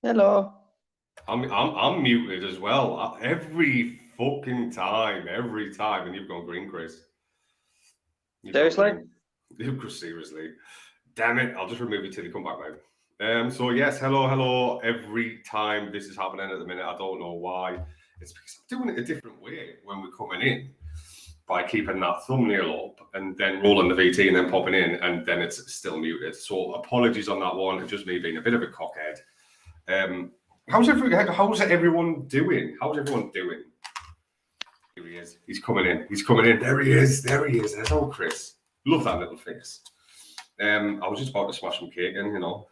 Hello. I'm muted as well. Every fucking time, and you've gone green, Chris. Seriously? Seriously. Damn it, I'll just remove it till you come back, mate. So yes, hello. Every time this is happening at the minute, I don't know why. It's because I'm doing it a different way when we're coming in by keeping that thumbnail up and then rolling the VT and then popping in, and then it's still muted. So apologies on that one. It's just me being a bit of a cockhead. How's everyone doing? Here he is. He's coming in. There he is. There's old Chris. Love that little face. I was just about to smash some cake in, you know.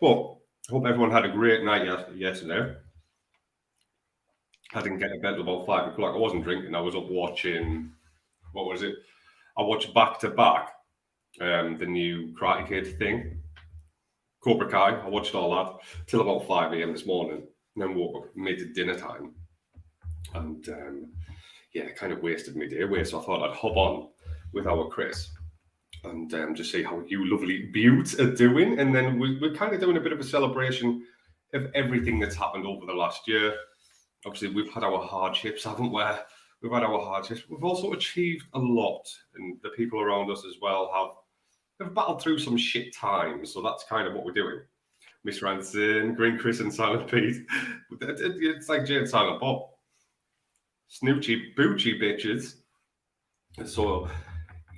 Well, hope everyone had a great night yesterday. I didn't get to bed till about 5 o'clock. I wasn't drinking. I was up watching. What was it? I watched back to back the new Karate Kid thing. Cobra Kai. I watched all that till about 5 a.m. this morning, and then woke up, made it dinner time, and it kind of wasted my day away. So I thought I'd hop on with our Chris and just see how you lovely beauts are doing, and then we're kind of doing a bit of a celebration of everything that's happened over the last year. Obviously, we've had our hardships, haven't we? We've had our hardships. We've also achieved a lot, and the people around us as well have battled through some shit times, so that's kind of what we're doing. Miss Ranson, Green Chris and Silent Pete. It's like Jay and Silent Bob. Snoochie Boochie bitches. So,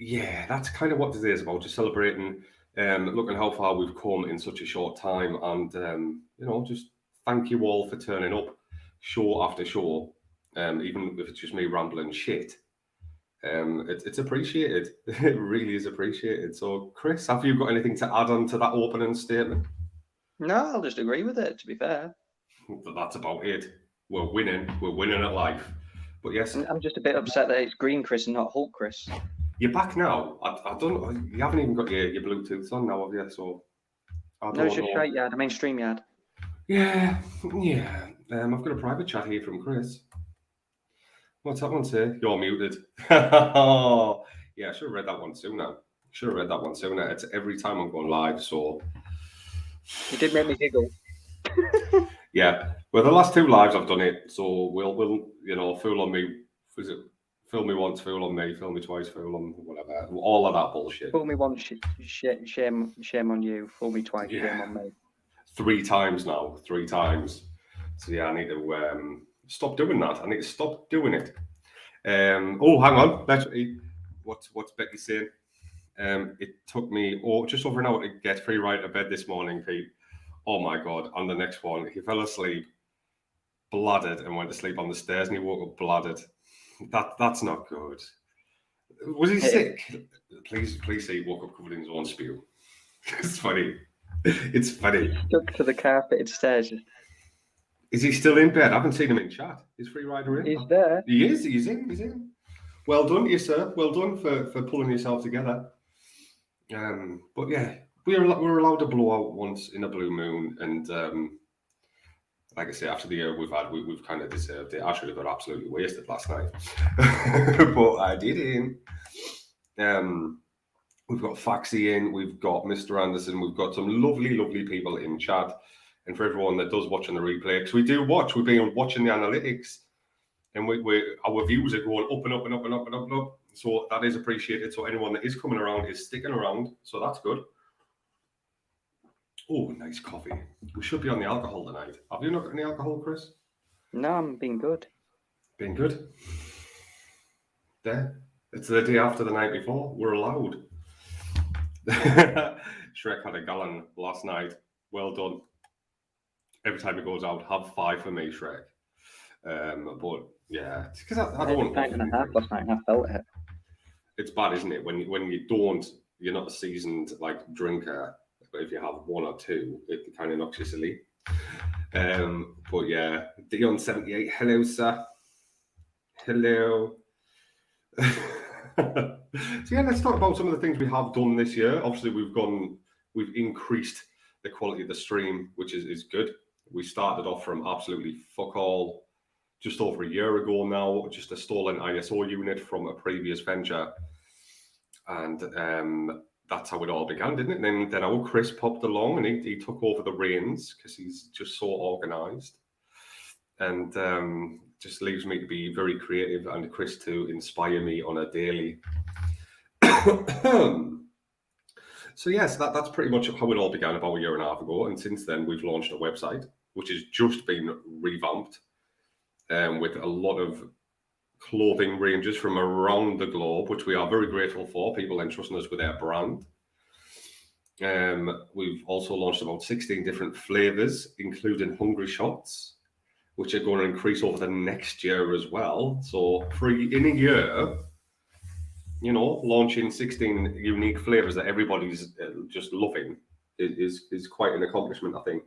yeah, that's kind of what today is about, just celebrating, looking how far we've come in such a short time, and, just thank you all for turning up show after show, even if it's just me rambling shit. It's appreciated. It really is appreciated. So, Chris, have you got anything to add on to that opening statement? No, I'll just agree with it, to be fair. But that's about it. We're winning at life. But yes, I'm just a bit upset that it's Green Chris and not Hulk Chris. You're back now. I don't. You haven't even got your Bluetooth on now, have you? So I don't No, it's just know. straight yard. I mean, stream yard. Yeah. I've got a private chat here from Chris. What's that one say? You're muted. Yeah, I should have read that one sooner. It's every time I'm going live, so. You did make me giggle. Yeah. Well, the last two lives I've done it, so we'll fool on me. Was it? Fool me once, fool on me. Fool me twice, fool on whatever. All of that bullshit. Fool me once, shame on you. Fool me twice, shame on me. 3 times now. 3 times. So yeah, I need to stop doing that. I need to stop doing it. Hang on. Let's see. What's Becky saying? It took me just over an hour to get free right to bed this morning, Pete. Oh my god! On the next one, he fell asleep, bladdered, and went to sleep on the stairs, and he woke up bladdered. That's not good. Was he sick? Please say he woke up covered in his own spew. It's funny. Stuck to the carpeted stairs. Is he still in bed? I haven't seen him in chat. Is Free Rider in? He's there. He is. He's in. Well done to you, sir. Well done for pulling yourself together. But yeah, we're allowed to blow out once in a blue moon, and like I say, after the year we've had, we've kind of deserved it. I should have got absolutely wasted last night, but I didn't. We've got Faxi in, we've got Mr. Anderson, we've got some lovely people in chat, and for everyone that does watch on the replay, because we do watch, we've been watching the analytics, and our views are going up and up and up and up and up and up. So that is appreciated. So anyone that is coming around is sticking around, so that's good. Oh, nice coffee. We should be on the alcohol tonight. Have you not got any alcohol, Chris? No, I'm being good. Being good? There. It's the day after the night before. We're allowed. Shrek had a gallon last night. Well done. Every time he goes out, have 5 for me, Shrek. But yeah, it's because I don't want 9.5 last night, and I felt it. It's bad, isn't it? When you're not a seasoned drinker. But if you have 1 or 2, it kind of knocks you silly. But yeah, Dion78, hello, sir. Hello. So yeah, let's talk about some of the things we have done this year. Obviously, we've increased the quality of the stream, which is good. We started off from absolutely fuck all just over a year ago now, just a stolen ISO unit from a previous venture. And that's how it all began, didn't it? And then our Chris popped along and he took over the reins because he's just so organised. And just leaves me to be very creative and Chris to inspire me on a daily. So yes, that's pretty much how it all began about a year and a half ago. And since then, we've launched a website, which has just been revamped with a lot of clothing ranges from around the globe, which we are very grateful for, people entrusting us with their brand. We've also launched about 16 different flavors, including hungry shots, which are going to increase over the next year as well. So in a year, you know, launching 16 unique flavors that everybody's just loving is quite an accomplishment, I think.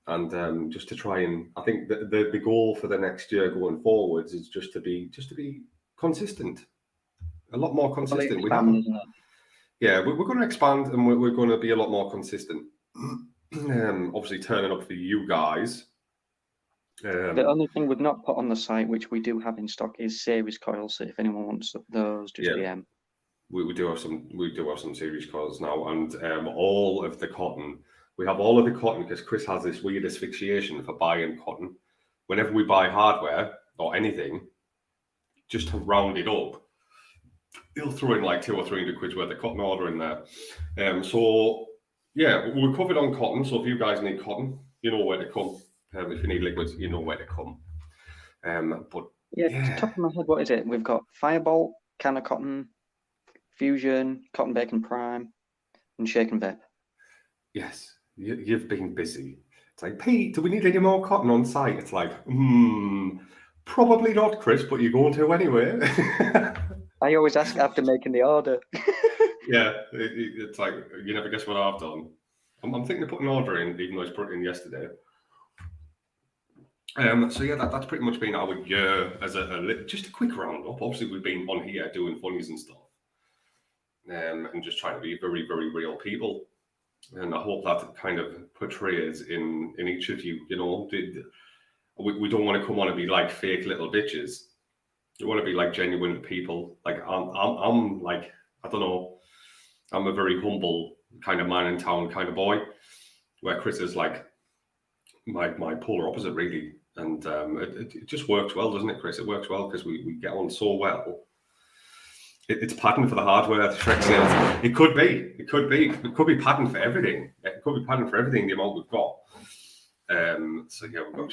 And just to try and, I think the goal for the next year going forwards is just to be consistent, a lot more consistent. Expand, isn't it? Yeah, we're going to expand and we're going to be a lot more consistent. Obviously, turning up for you guys. The only thing we've not put on the site, which we do have in stock, is series coils. So if anyone wants those, just DM. We do have some series coils now, and all of the cotton. We have all of the cotton because Chris has this weird asphyxiation for buying cotton. Whenever we buy hardware or anything, just to round it up, he'll throw in like 200 or 300 quid worth of cotton order in there. So yeah, we're covered on cotton. So if you guys need cotton, you know where to come. If you need liquids, you know where to come. But top of my head, what is it? We've got Firebolt, can of cotton, Fusion, Cotton Bacon Prime, and Shake and Vape. Yes, you've been busy. It's like, Pete, do we need any more cotton on site? It's like, probably not, Chris, but you're going to anyway. I always ask after making the order. Yeah, it's like, you never guess what I've done. I'm thinking of putting an order in, even though I put it in yesterday. So yeah, that's pretty much been our year as just a quick roundup. Obviously, we've been on here doing funnies and stuff, and just trying to be very, very real people. And I hope that kind of portrays in each of you. You know, we don't want to come on and be like fake little bitches. We want to be like genuine people. Like I'm like, I don't know, I'm a very humble kind of man in town kind of boy, where Chris is like my polar opposite, really. And it just works well, doesn't it, Chris? It works well because we get on so well. It's pattern for the hardware, the Shrek sales. It could be pattern for everything. It could be pattern for everything, the amount we've got. So yeah, we've got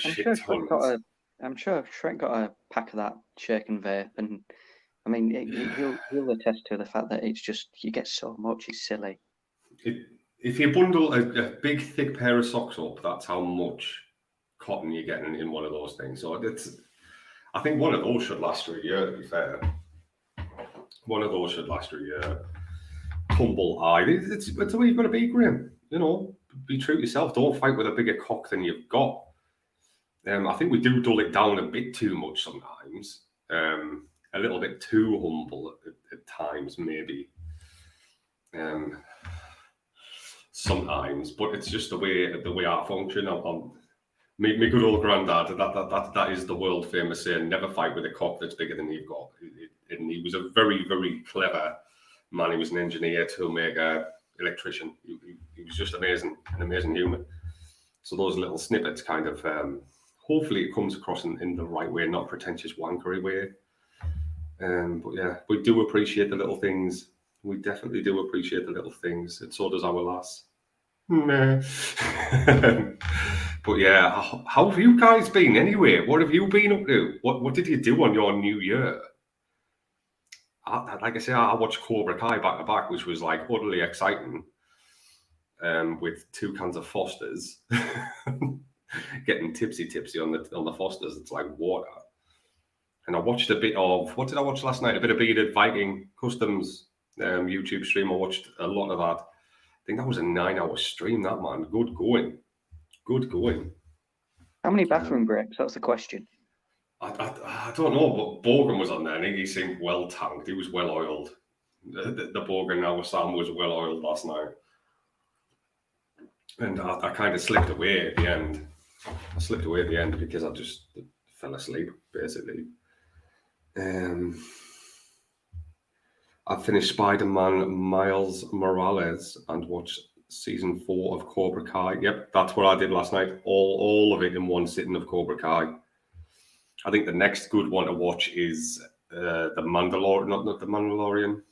tons. I'm sure Shrek got a pack of that Shake and Vape, and I mean, he'll attest to the fact that it's just, you get so much, it's silly. If you bundle a big thick pair of socks up, that's how much cotton you're getting in one of those things. So I think one of those should last for a year, to be fair. One of those should last for a year. Humble eye. It's the way you've got to be, Graham. You know, be true to yourself. Don't fight with a bigger cock than you've got. I think we do dull it down a bit too much sometimes. A little bit too humble at times, maybe. Sometimes, but it's just the way I function. My good old granddad, that is the world famous saying, never fight with a cock that's bigger than you've got. And he was a very, very clever man. He was an engineer, toolmaker, electrician. He was just an amazing human. So those little snippets kind of, hopefully it comes across in the right way, not pretentious wankery way. But yeah, we do appreciate the little things. We definitely do appreciate the little things. And so does our lass. Nah. But yeah, how have you guys been anyway? What have you been up to? What did you do on your new year? Like I say, I watched Cobra Kai back to back, which was like utterly exciting. With 2 cans of Fosters, getting tipsy on the Fosters. It's like water. And I watched a bit of, what did I watch last night? A bit of Bearded Viking Customs YouTube stream. I watched a lot of that. I think that was a 9-hour stream, that, man. Good going. How many bathroom breaks? That's the question. I don't know, but Borgen was on there, and he seemed well tanked. He was well oiled. The Borgen now Sam was well oiled last night. And I kind of slipped away at the end. Because I just fell asleep, basically. I finished Spider-Man Miles Morales and watched season 4 of Cobra Kai. Yep, that's what I did last night. All of it in one sitting of Cobra Kai. I think the next good one to watch is the Mandalorian, not the Mandalorian.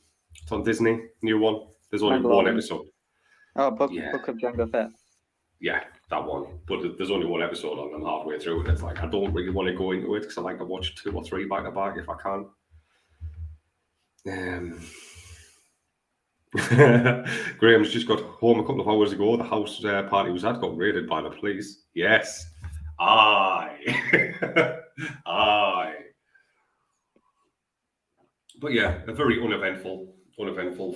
It's on Disney, new one. There's only one episode. Oh, Book of Jango Fett. Yeah, that one. But there's only one episode on. I'm halfway through, and it's like I don't really want to go into it because I like to watch 2 or 3 back to back if I can. Graham's just got home a couple of hours ago. The house party was at got raided by the police. Yes, aye. But yeah, a very uneventful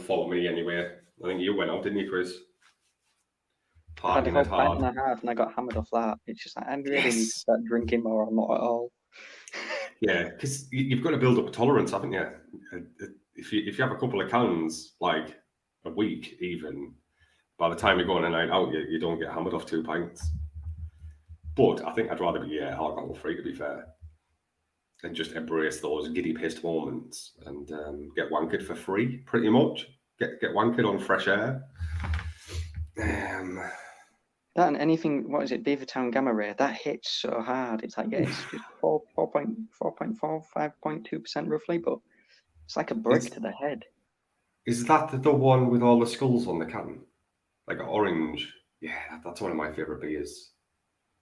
for me anyway. I think you went out, didn't you, Chris? I had a whole pint and a half, and I got hammered off that. It's just like I really need to start drinking more. I'm not at all. Yeah, because you've got to build up a tolerance, haven't you? If you have a couple of cans, like a week even, by the time you go on a night out, you don't get hammered off 2 pints. But I think I'd rather be alcohol free, to be fair, and just embrace those giddy pissed moments and get wankered for free, pretty much. Get wankered on fresh air. That and anything, what is it, Beavertown Gamma Ray, that hits so hard. It's like, yeah, it's just 5.2% roughly, but it's like a brick to the head. Is that the one with all the skulls on the can? Like orange? Yeah, that's one of my favourite beers.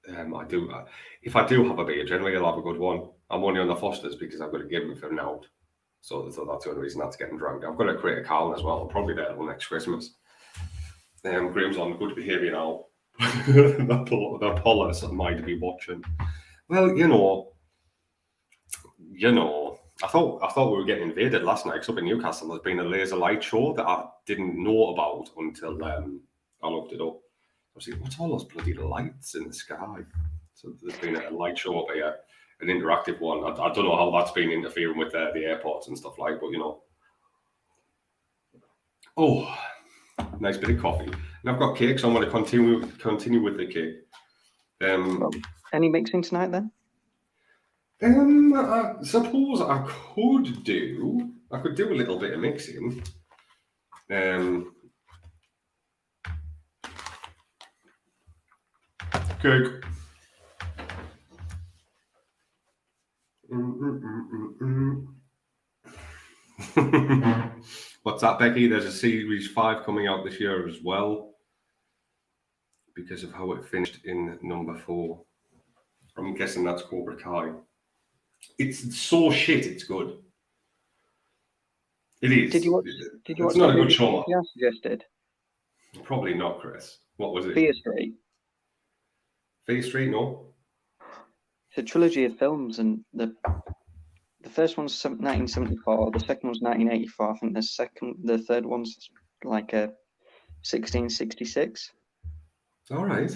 If I do have a beer, generally I'll have a good one. I'm only on the Fosters because I've got to give them for now. So that's the only reason that's getting drunk. I've got to create a Carlin as well. I'm probably there till next Christmas. Graham's on good behaviour now. the Polis might be watching. Well, you know, I thought we were getting invaded last night. Because up in Newcastle, there's been a laser light show that I didn't know about until I looked it up. I was like, what's all those bloody lights in the sky? So there's been a light show up here, an interactive one. I don't know how that's been interfering with the airports and stuff like, but you know. Oh, nice bit of coffee. And I've got cake, so I'm going to continue with the cake. Any mixing tonight then? I suppose I could do a little bit of mixing. Cake. What's that, Becky? There's a Series 5 coming out this year as well because of how it finished in number 4. I'm guessing that's Cobra Kai. It's so shit, it's good. It is. Did you watch it's not a good show. I suggested? Probably not, Chris. What was it? Fear Street. Fear Street, no. It's a trilogy of films, and the first one's 1974, the second one's 1984. I think the third one's like a 1666. All right.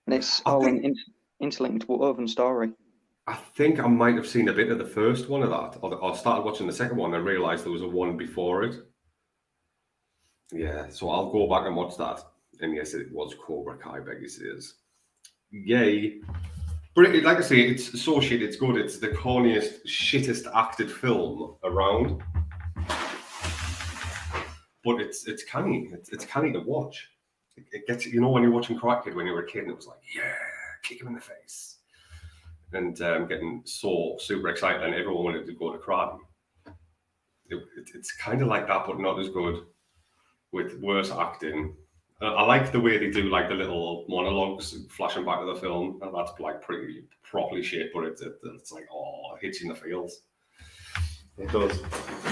And it's an interlinked woven story. I think I might have seen a bit of the first one of that, or started watching the second one and realised there was a one before it. Yeah, so I'll go back and watch that. And yes, it was Cobra Kai, Becky says. Yay. But like I say, it's so shit, it's good. It's the corniest, shittest acted film around. But it's canny. It's canny to watch. It gets, you know, when you're watching Karate Kid when you were a kid, and it was like, yeah, kick him in the face. And getting so super excited, and everyone wanted to go to karate. It's kind of like that, but not as good, with worse acting. I like the way they do like the little monologues flashing back to the film, and that's like pretty properly shit. But it's like, oh, it hits you in the feels. It does.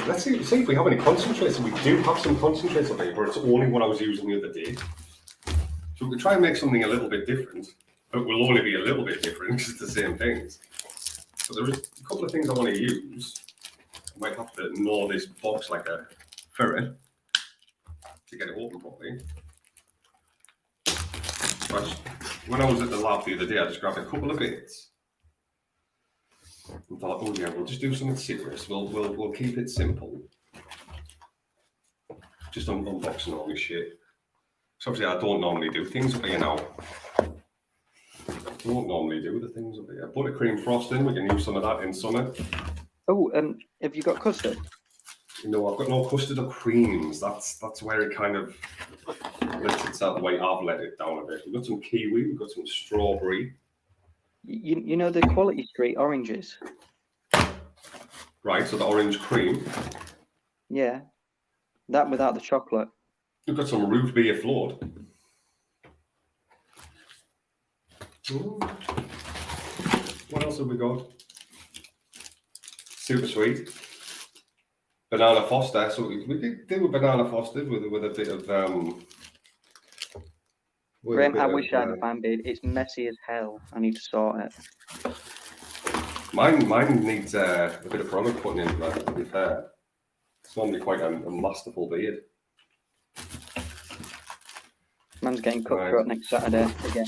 Let's see if we have any concentrates. We do have some concentrates on here, but it's only what I was using the other day. So we can try and make something a little bit different. But will only be a little bit different because it's the same things. So there is a couple of things I want to use. I might have to gnaw this box like a ferret to get it open properly. But when I was at the lab the other day, I just grabbed a couple of bits and thought, oh yeah, we'll just do something serious. We'll keep it simple. Just unboxing all this shit. So obviously I don't normally do things up here now. I don't normally do the things up here. Buttercream frosting, we can use some of that in summer. Oh, have you got custard? No, I've got no custard or creams. That's where it kind of lets itself the way I've let it down a bit. We've got some kiwi, we've got some strawberry. You know the Quality Street oranges? Right, so the orange cream. Yeah. That without the chocolate. We've got some root beer float. Ooh. What else have we got? Super sweet. Banana Foster. So we could do a banana Foster with a bit of Graham, I wish I had a Band-Aid. It's messy as hell. I need to sort it. Mine needs a bit of product putting in, to be fair. It's normally quite a masterful beard. Man's getting cut throat next Saturday again.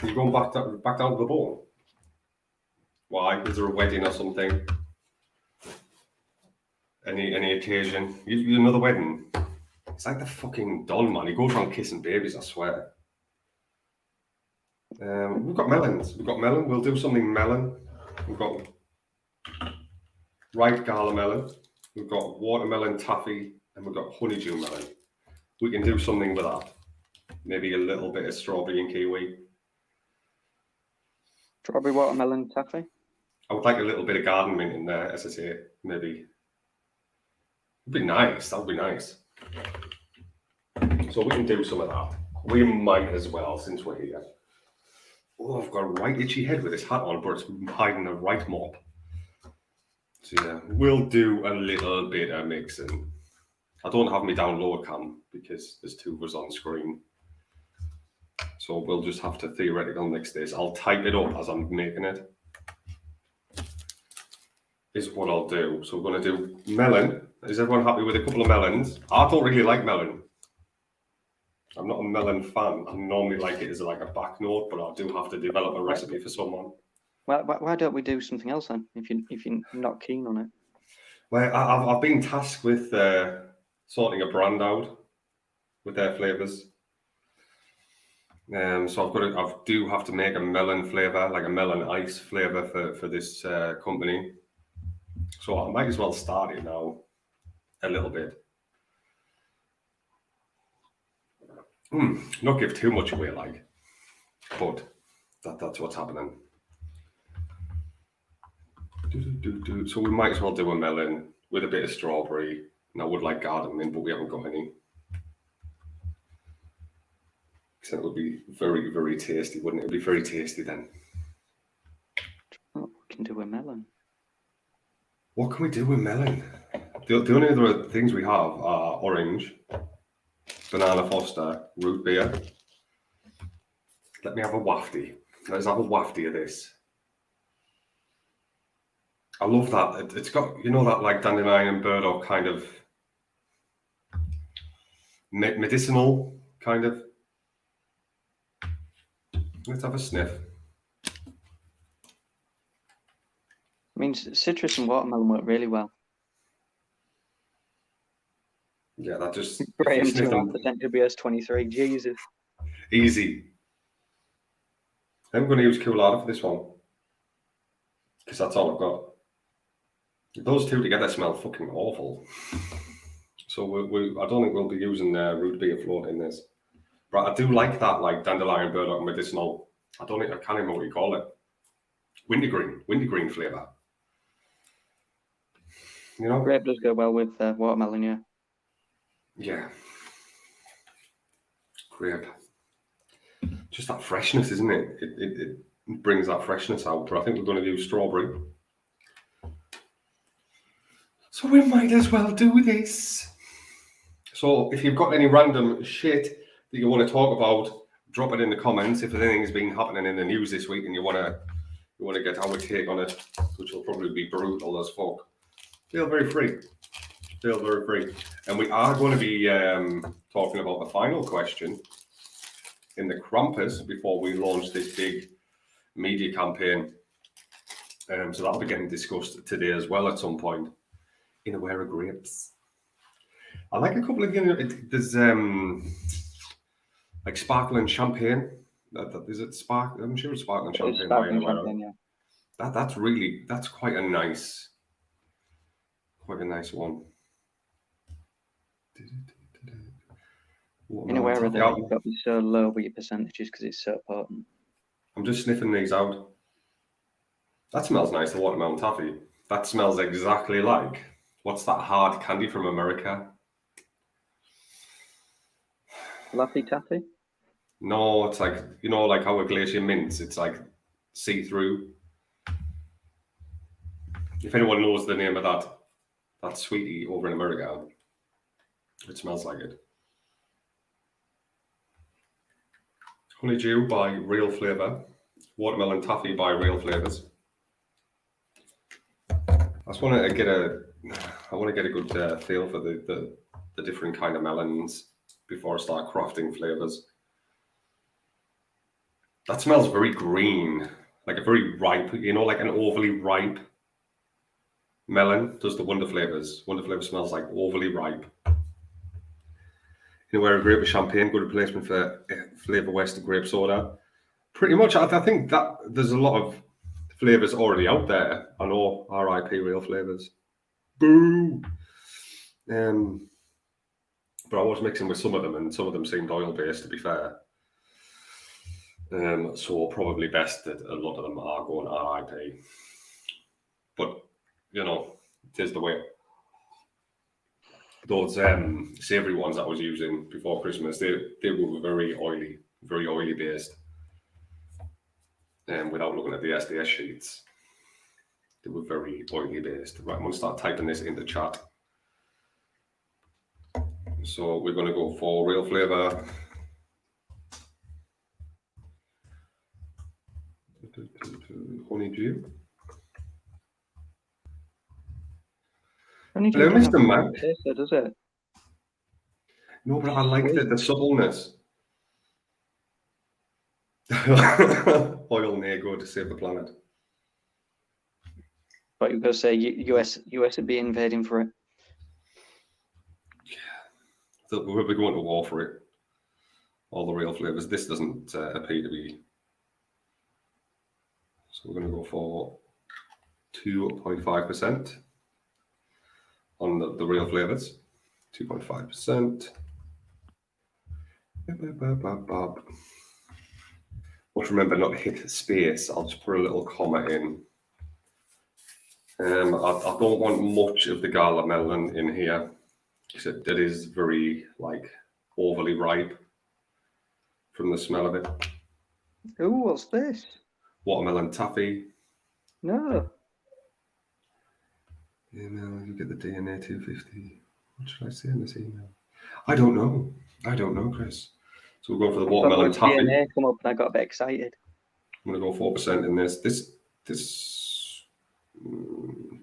Are you going back down to the bone? Why? Is there a wedding or something? Any occasion? You another wedding? It's like the fucking Don, man. He goes around kissing babies, I swear. We've got melons. We've got melon. We'll do something melon. We've got ripe gala melon. We've got watermelon taffy, and we've got honeydew melon. We can do something with that. Maybe a little bit of strawberry and kiwi. Strawberry watermelon taffy? I would like a little bit of garden mint in there, as I say, maybe. It'd be nice. That would be nice. So we can do some of that. We might as well, since we're here. Oh, I've got a right itchy head with this hat on, but it's hiding the right mob. So yeah, we'll do a little bit of mixing. I don't have me down lower cam because there's two of us on screen. So we'll just have to theoretical mix this. I'll type it up as I'm making it. Is what I'll do. So we're going to do melon. Is everyone happy with a couple of melons? I don't really like melon. I'm not a melon fan. I normally like it as like a back note, but I do have to develop a recipe for someone. Well, why don't we do something else then? If you're not keen on it. Well, I've been tasked with sorting a brand out with their flavors. So I do have to make a melon flavor, like a melon ice flavor for this company. So I might as well start it now a little bit. Not give too much away, like, but that's what's happening. So we might as well do a melon with a bit of strawberry. And I would like garden mint, but we haven't got any. So it would be very, very tasty, wouldn't it? It would be very tasty then. Oh, we can do a melon. What can we do with melon? The only other things we have are orange, banana Foster, root beer. Let me have a wafty. Let's have a wafty of this. I love that. It's got, you know, that like dandelion and burdock kind of medicinal kind of. Let's have a sniff. I mean, citrus and watermelon work really well. Yeah, that just... Graham, 2% WS23, Jesus. Easy. I'm going to use Coolada for this one. Because that's all I've got. Those two together smell fucking awful. So I don't think we'll be using root beer float in this. But I do like that, like dandelion, burdock, medicinal. I can't remember what you call it. Wintergreen flavour. You know? Grape does go well with watermelon, yeah. Yeah. Grape. Just that freshness, isn't it? It brings that freshness out. But I think we're going to do strawberry. So we might as well do this. So if you've got any random shit that you want to talk about, drop it in the comments. If anything's been happening in the news this week and you want to get our take on it, which will probably be brutal as fuck, feel very free. Feel very free. And we are going to be talking about the final question in the Krampus before we launch this big media campaign. So that'll be getting discussed today as well at some point. In Aware of Grapes. I like a couple of, there's like sparkling champagne. Is it spark? I'm sure it's sparkling champagne. Sparkling champagne, yeah. That's quite a nice Quite a nice one. In a way, you've got to be so low with your percentages because it's so potent. I'm just sniffing these out. That smells nice, the watermelon taffy. That smells exactly like, what's that hard candy from America? Laffy Taffy? No, it's like, you know, like how a glacier mints, it's like see-through. If anyone knows the name of that sweetie over in America, it smells like it. Honeydew by Real Flavor. Watermelon Taffy by Real Flavors. I just want to get a good feel for the different kind of melons before I start crafting flavors. That smells very green, like a very ripe, you know, like an overly ripe melon does the Wonder Flavors. Wonder Flavor smells like overly ripe. You know, where a grape of champagne, good replacement for Flavor West grape soda. Pretty much, I think that there's a lot of flavors already out there. I know, RIP Real Flavors. Boo! But I was mixing with some of them, and some of them seemed oil-based, to be fair. So probably best that a lot of them are going RIP. But, you know, it is the way. Those savoury ones that I was using before Christmas, they were very oily based. Without looking at the SDS sheets, they were very oily based. Right, I'm going to start typing this in the chat. So we're going to go for Real Flavor. Honeydew. Honeydew Hello, Mr. Mac. Taste, does it? No, but I like the subtleness. Oil near good to save the planet. But you've got to say US would be invading for it. Yeah, we'll be going to war for it. All the Real Flavors. This doesn't appear to be. So we're going to go for 2.5% on the Real Flavors. 2.5%. But remember not to hit space. I'll just put a little comma in. I don't want much of the gala melon in here, except it is very overly ripe from the smell of it. Ooh, what's this? Watermelon taffy. No. Email, you get the DNA 250. What should I say in this email? I don't know, Chris. So we're going for the watermelon taffy. DNA come up and I got a bit excited. I'm going to go 4% in this.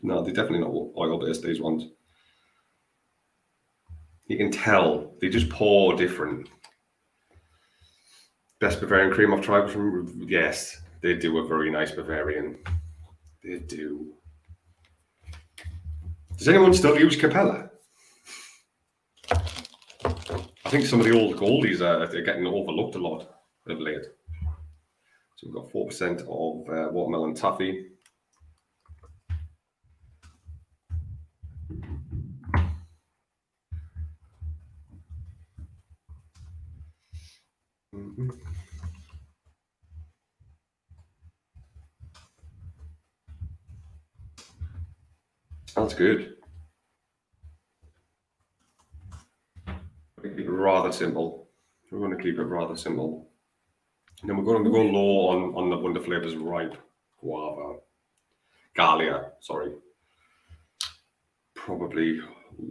No, they're definitely not oil-based, these ones. You can tell they just pour different. Best Bavarian cream I've tried from, yes, they do a very nice Bavarian. They do. Does anyone still use Capella? I think some of the old goldies are getting overlooked a lot of late. So we've got 4% of watermelon taffy. Mm-hmm. That's good. Keep it rather simple. We're going to keep it rather simple. And then we're going to go low on the Wonder Flavors ripe guava. Galia, sorry. Probably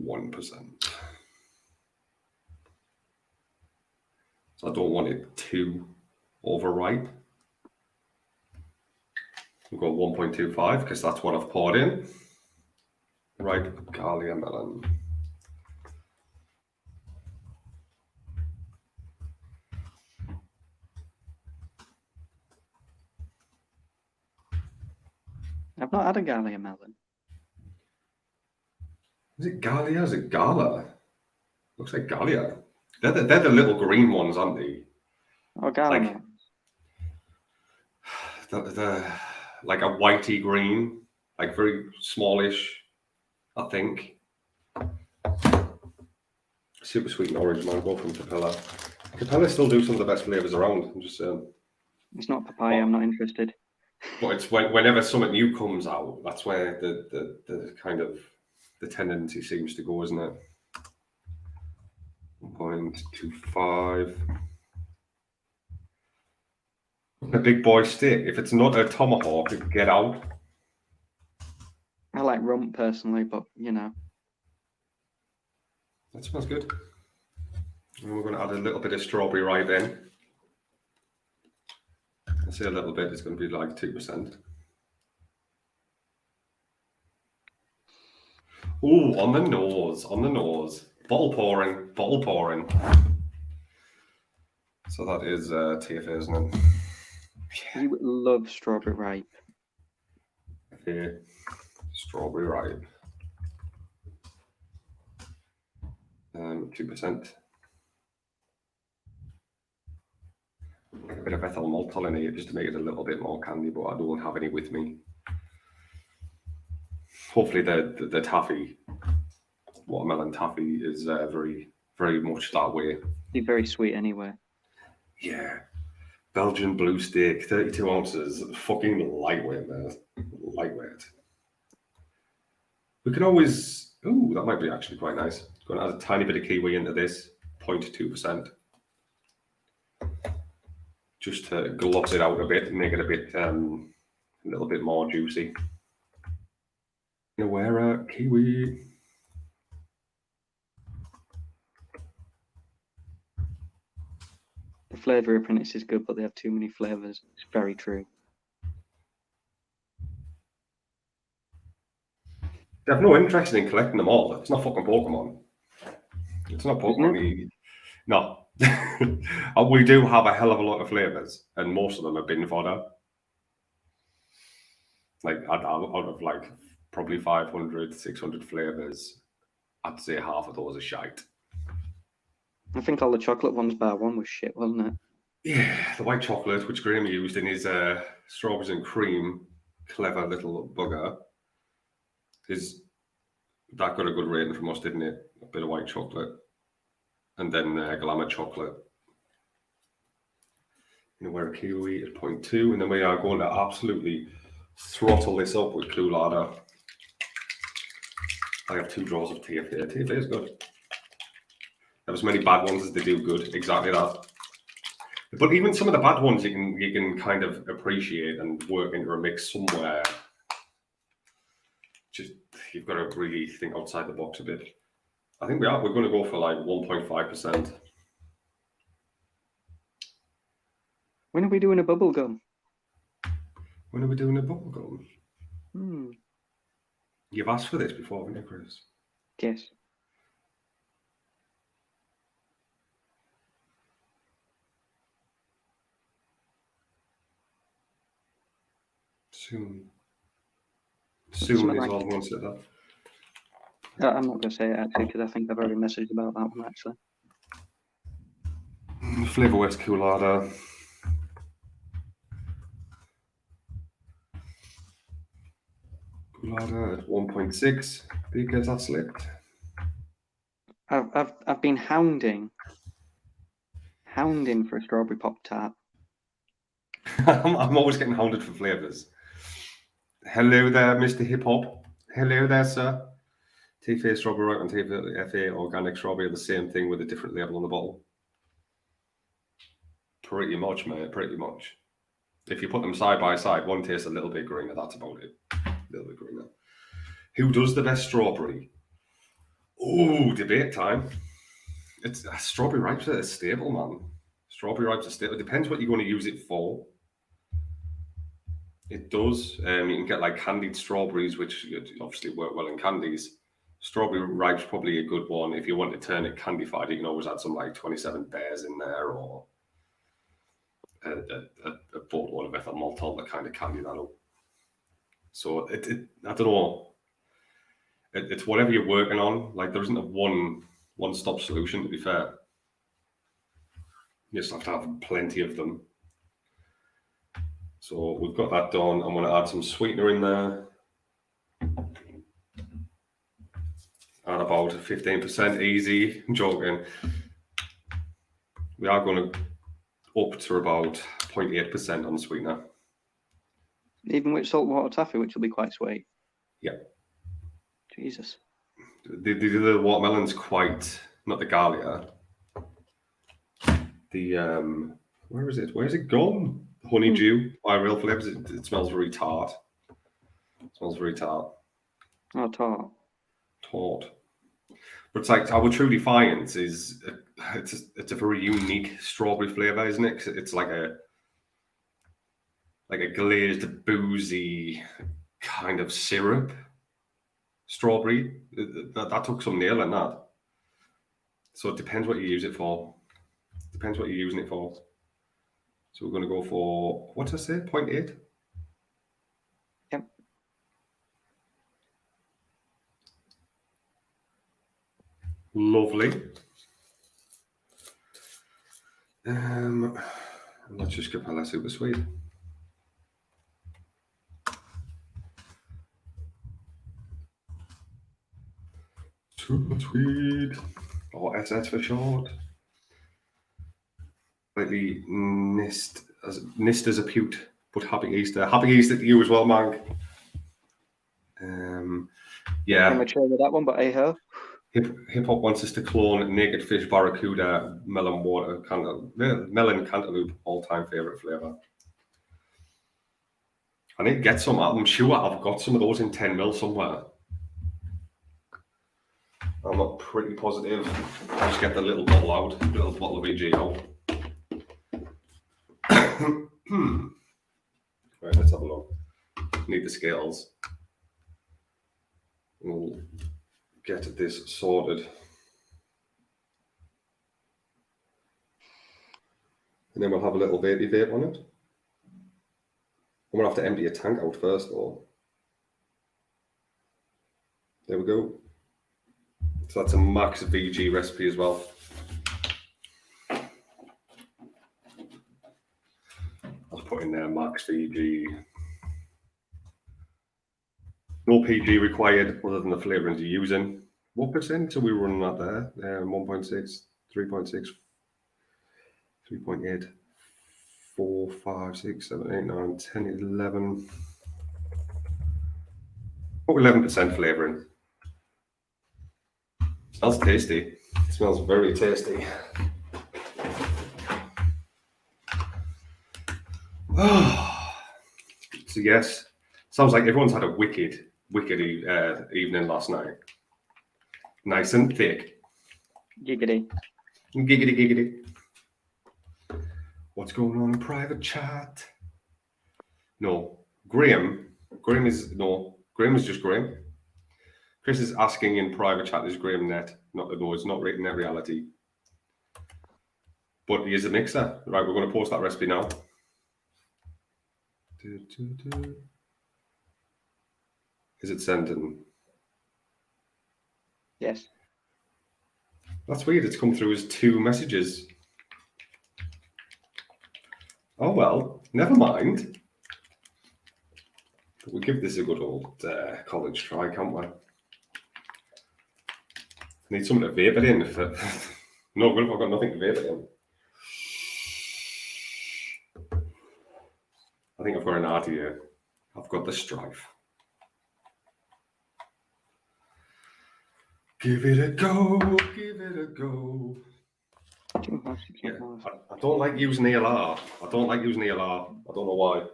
1%. So I don't want it too overripe. We'll go 1.25 because that's what I've poured in. Ripe Galia melon. I've not had a Galia melon. Is it Galia? Is it Gala? Looks like Galia. They're the little green ones, aren't they? Oh, Galia melon. They're like a whitey green, like very smallish. I think. Super sweet and orange mango from Capella. Capella still do some of the best flavors around. I'm just saying. It's not papaya. I'm not interested. But it's whenever something new comes out, that's where the kind of the tendency seems to go, isn't it? 1.25. A big boy stick. If it's not a tomahawk, get out. I like rump personally, but you know. That smells good. And we're going to add a little bit of strawberry ripe in. I say a little bit, it's going to be like 2%. Ooh, on the nose, on the nose. Bottle pouring, bottle pouring. So that is TFA, isn't it? Yeah. You love strawberry ripe. Yeah. Strawberry ripe. 2%. A bit of ethyl maltol in here just to make it a little bit more candy, but I don't have any with me. Hopefully the taffy, watermelon taffy, is very, very much that way. Be very sweet anyway. Yeah. Belgian blue steak, 32 ounces, fucking lightweight, man. Lightweight. We can always, ooh, that might be actually quite nice. Going to add a tiny bit of kiwi into this, 0.2%. Just to gloss it out a bit and make it a bit, a little bit more juicy. Where kiwi. The flavour apprentice is good, but they have too many flavours. It's very true. They have no interest in collecting them all. It's not fucking Pokemon. It's not Pokemon. No. We do have a hell of a lot of flavours, and most of them have been fodder. Like, out of like probably 500, 600 flavours, I'd say half of those are shite. I think all the chocolate ones bar one was shit, wasn't it? Yeah, the white chocolate, which Graham used in his strawberries and cream, clever little bugger, that got a good rating from us, didn't it? A bit of white chocolate. And then glamour chocolate. We're a kiwi at 0.2, and then we are going to absolutely throttle this up with Coolada. I have 2 draws of TFA. TFA is good. Have as many bad ones as they do good. Exactly that. But even some of the bad ones you can kind of appreciate and work into a mix somewhere. Just you've got to really think outside the box a bit. I think we're going to go for like 1.5%. When are we doing a bubble gum? When are we doing a bubble gum? You've asked for this before, haven't you, Chris? Yes. Soon is like all one said that. I'm not going to say it actually because I think I've already messaged about that one actually. Flavor West Coolada. Coolada at 1.6 because I slipped. I've been hounding for a strawberry pop tart. I'm always getting hounded for flavors. Hello there, Mr. Hip Hop. Hello there, sir. TFA strawberry and TFA organic strawberry are the same thing with a different label on the bottle. Pretty much, mate. Pretty much. If you put them side by side, one tastes a little bit greener. That's about it. A little bit greener. Who does the best strawberry? Oh, debate time. It's strawberry ripe's a staple, man. Strawberry ripe's a staple. It depends what you're going to use it for. It does. You can get like candied strawberries, which obviously work well in candies. Strawberry ripe's probably a good one. If you want to turn it candified, you can always add some like 27 bears in there or a boatload of ethyl maltol to kind of candy that up. So I don't know. It's whatever you're working on. Like there isn't a one-stop solution, to be fair. You just have to have plenty of them. So we've got that done. I'm going to add some sweetener in there. at about 15%. Easy. I'm joking. We are going to up to about 0.8% on sweetener. Even with saltwater taffy, which will be quite sweet. Yeah. Jesus. The watermelon's quite, not the Galia. The where is it? Where's it gone? The honeydew by Real Flavors. It smells very tart. It smells very tart. Oh, tart. Tart. But it's like our True Defiance is it's a very unique strawberry flavor, isn't it? It's like a glazed, boozy kind of syrup strawberry. That took some nail in that. So it depends what you use it for. Depends what you're using it for. So we're going to go for, what did I say, 0.8? Yep. Lovely. Let's just get Pala Super Sweet. Super Sweet, or SS for short. Slightly nist as a pute, but happy Easter. Happy Easter to you as well, Mank. Yeah. Premature with that one, but hey ho. Hip Hop wants us to clone Naked Fish, Barracuda, Melon Cantaloupe, all-time favorite flavor. I need to get some. I'm sure I've got some of those in 10ml somewhere. I'm not pretty positive. I'll just get the little bottle out, little bottle of EG out. Right, let's have a look. Need the scales. We'll get this sorted. And then we'll have a little baby vape on it. I'm going to have to empty a tank out first, though. There we go. So that's a max VG recipe as well. I'll put in there max VG. No PG required other than the flavorings you're using. What percent are we running at there? 1.6, 3.6, 3.8, 4, 5, 6, 7, 8, 9, 10, 11. What 11% flavouring? Smells tasty. It smells very tasty. So yes, sounds like everyone's had a wicked evening last night. Nice and thick. Giggity. Giggity, giggity. What's going on in private chat? No. Graham is just Graham. Chris is asking in private chat, is Graham net? No, it's not written net reality. But he is a mixer. Right, we're going to post that recipe now. Is it sending? Yes. That's weird. It's come through as 2 messages. Oh, well, never mind. We'll give this a good old college try, can't we? I need something to vape it in. No good if I've got nothing to vape it in. I think I've got an idea. I've got the strife. Give it a go, give it a go. Yeah, I don't like using ELR. I don't know why.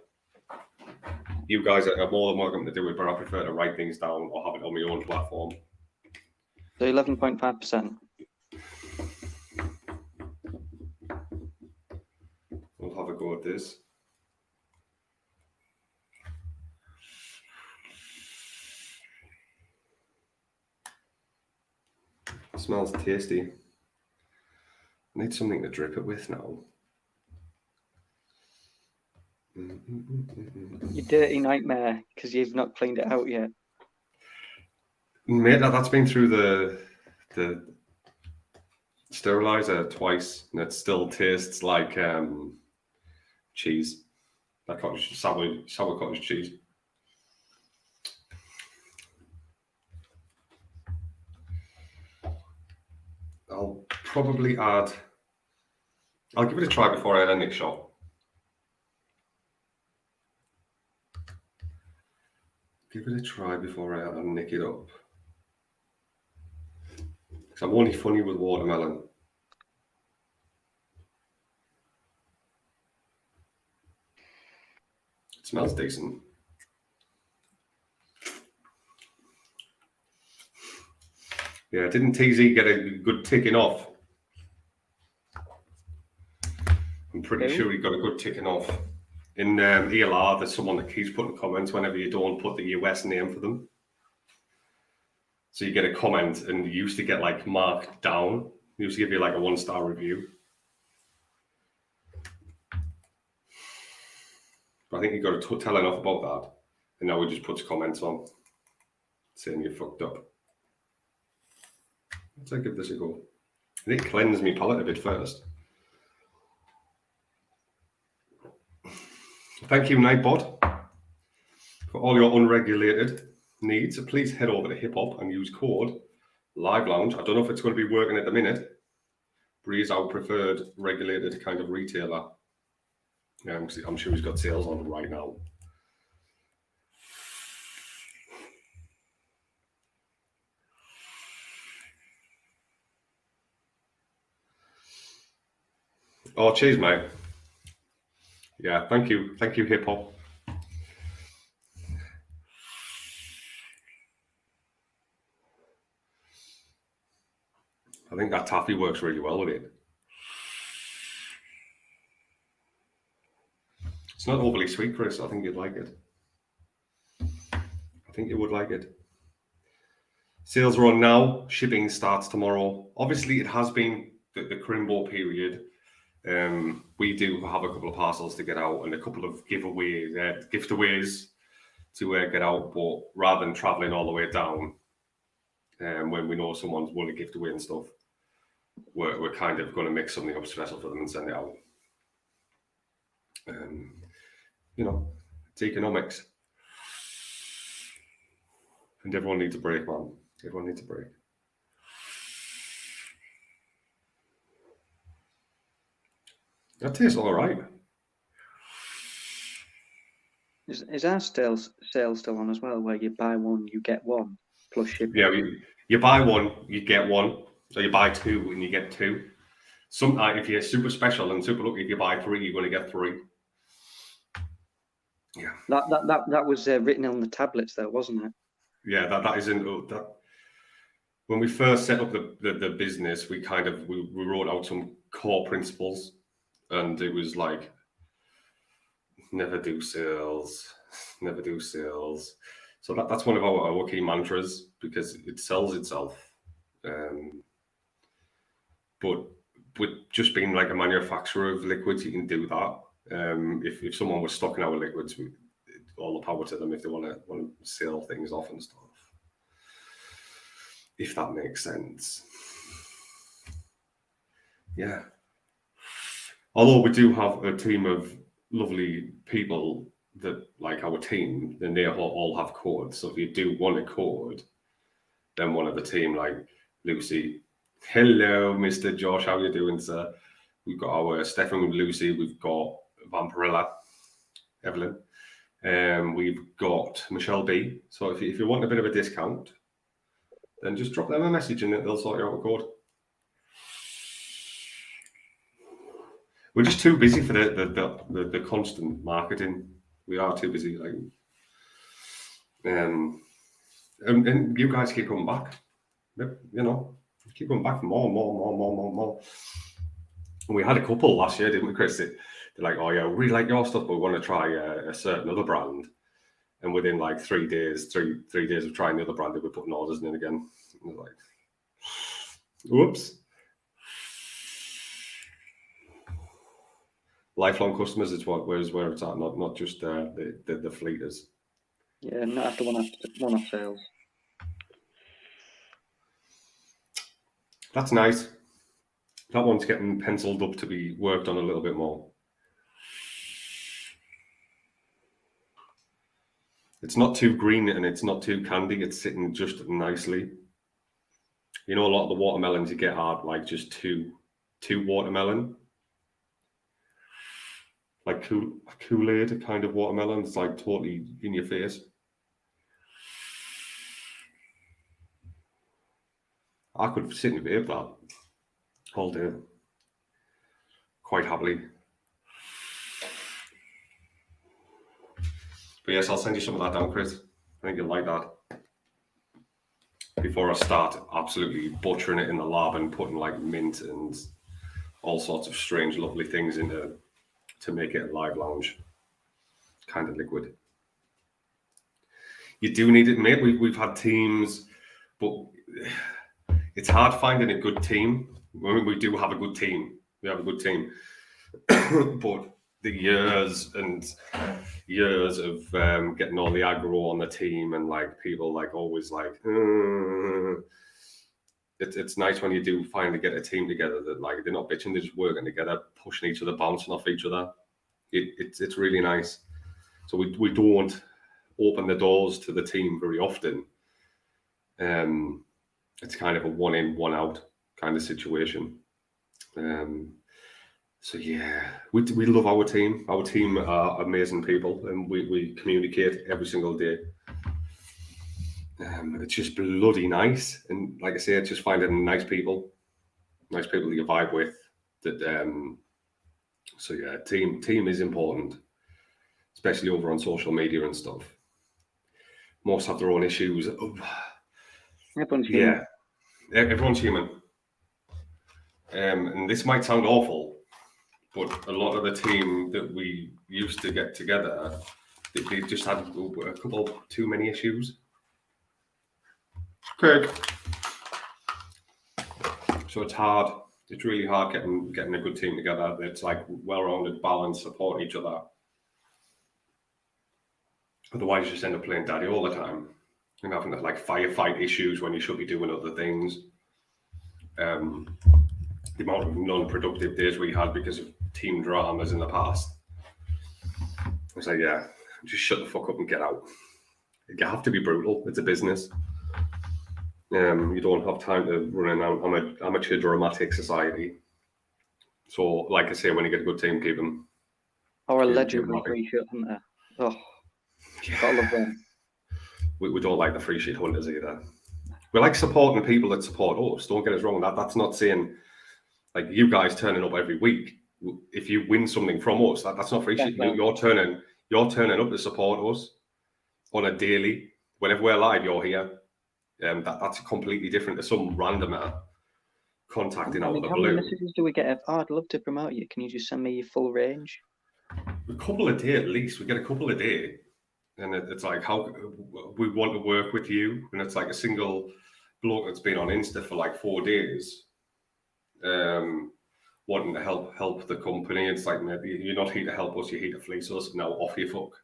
You guys are more than welcome to do it, but I prefer to write things down or have it on my own platform. So 11.5%. We'll have a go at this. It smells tasty. I need something to drip it with now. You dirty nightmare, because you've not cleaned it out yet. Mate, that's been through the sterilizer twice, and it still tastes like cheese. That sour cottage cheese. probably add. I'll give it a try before I add a Nick shot. Give it a try before I nick it up. Because I'm only funny with watermelon. It smells decent. Yeah, didn't TZ get a good ticking off? I'm pretty sure he got a good ticking off. In ELR, there's someone that keeps putting comments whenever you don't put the US name for them. So you get a comment, and you used to get like marked down. He used to give you like a 1-star review. But I think he got a tell enough about that. And now he just puts comments on saying you fucked up. Let's give this a go. I need to cleanse my palate a bit first. Thank you, Nightbot, for all your unregulated needs. Please head over to Hip Hop and use code LiveLounge. I don't know if it's going to be working at the minute, but he's our preferred regulated kind of retailer. I'm sure he's got sales on right now. Oh, cheers, mate. Yeah, thank you, Hip Hop. I think that taffy works really well with it. It's not overly sweet, Chris. I think you'd like it. I think you would like it. Sales are on now. Shipping starts tomorrow. Obviously, it has been the Crimbo period. We do have a couple of parcels to get out and a couple of giftaways to get out. But rather than traveling all the way down, when we know someone's won a gift away and stuff, we're kind of going to mix something up special for them and send it out. It's economics. And everyone needs a break, man. Everyone needs a break. That tastes all right. Is our sale still on as well, where you buy one, you get one, plus shipping? Yeah, you buy one, you get one. So you buy two and you get two. Sometimes if you're super special and super lucky, if you buy three, you're going to get three. Yeah. That was written on the tablets, though, wasn't it? Yeah, that isn't that. When we first set up the business, we wrote out some core principles, and it was like, never do sales. So that's one of our key mantras, because it sells itself. But with just being like a manufacturer of liquids, you can do that. If someone was stocking our liquids, all the power to them if they want to sell things off and stuff. If that makes sense. Yeah. Although we do have a team of lovely people that, like our team, then they all have codes. So if you do want a code, then one of the team, like Lucy, hello, Mr. Josh, how you doing, sir? We've got our Stefan and Lucy, we've got Vampirilla, Evelyn, we've got Michelle B. So if you want a bit of a discount, then just drop them a message and they'll sort you out a code. We're just too busy for the constant marketing. We are too busy, and you guys keep coming back. Keep coming back for more. And we had a couple last year, didn't we, Chris? They're like, oh yeah, we really like your stuff, but we want to try a certain other brand. And within like 3 days, three days of trying the other brand, they were putting orders in again. And like, whoops. Lifelong customers is where it's at, not just the fleeters. Yeah, not after one-off sales. That's nice. That one's getting penciled up to be worked on a little bit more. It's not too green and it's not too candy. It's sitting just nicely. You know, a lot of the watermelons you get are like just two watermelon, like Kool-Aid kind of watermelon. It's like totally in your face. I could sit and vape that all day, quite happily. But yes, I'll send you some of that down, Chris. I think you'll like that. Before I start absolutely butchering it in the lab and putting like mint and all sorts of strange, lovely things into to make it a live lounge kind of liquid. You do need it, mate. We've had teams, but it's hard finding a good team. I mean, we do have a good team. We have a good team, but the years and years of getting all the aggro on the team and like people like always like it's nice when you do finally get a team together that like they're not bitching, they're just working together, pushing each other, bouncing off each other. It's really nice. So we don't open the doors to the team very often. It's kind of a one in, one out kind of situation. So yeah, we love our team. Our team are amazing people, and we communicate every single day. It's just bloody nice, and like I say, it's just finding nice people that you vibe with. That so yeah, team is important, especially over on social media and stuff. Most have their own issues. Everyone's human. Yeah, everyone's human. And this might sound awful, but a lot of the team that we used to get together, they just had a couple too many issues. Craig. So it's hard. It's really hard getting a good team together. It's like well-rounded, balanced, support each other. Otherwise, you just end up playing daddy all the time and having to like firefight issues when you should be doing other things. The amount of non-productive days we had because of team dramas in the past. I was like, yeah, just shut the fuck up and get out. You have to be brutal. It's a business. You don't have time to run an amateur dramatic society. So, like I say, when you get a good team, keep them. Or a legendary free shit hunter. Oh, yeah. Gotta love them. We don't like the free shit hunters either. We like supporting people that support us. Don't get us wrong. That's not saying like you guys turning up every week. If you win something from us, that's not free shit. You're turning up to support us on a daily. Whenever we're live, you're here. That's completely different to some randomer contacting out of the blue. How many messages do we get? Oh, I'd love to promote you. Can you just send me your full range? A couple a day at least. We get a couple a day. And it's like, how we want to work with you. And it's like a single bloke that's been on Insta for like 4 days, wanting to help the company. It's like, maybe you're not here to help us, you're here to fleece us. Now off you fuck.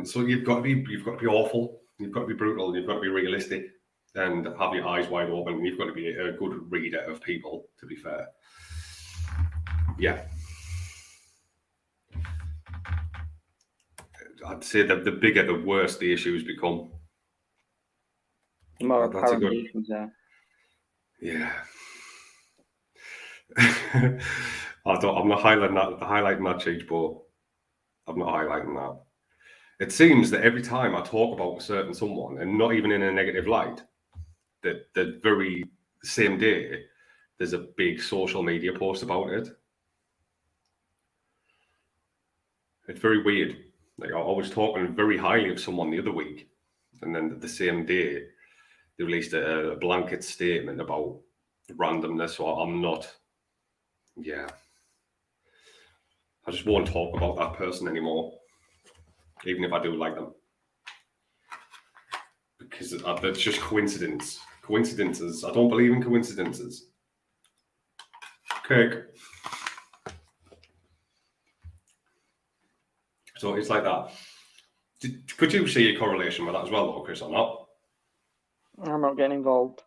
So you've got to be awful. You've got to be brutal. You've got to be realistic and have your eyes wide open. You've got to be a good reader of people, to be fair. Yeah. I'd say that the bigger, the worse the issues become. The more apparent the issues are. Yeah. I'm not highlighting that change, but I'm not highlighting that. It seems that every time I talk about a certain someone, and not even in a negative light, that the very same day, there's a big social media post about it. It's very weird. Like I was talking very highly of someone the other week, and then the same day, they released a blanket statement about randomness, or I'm not. Yeah. I just won't talk about that person anymore, even if I do like them. Because that's just coincidence. Coincidences. I don't believe in coincidences. Okay. So it's like that. Could you see a correlation with that as well, though, Chris, or not? I'm not getting involved.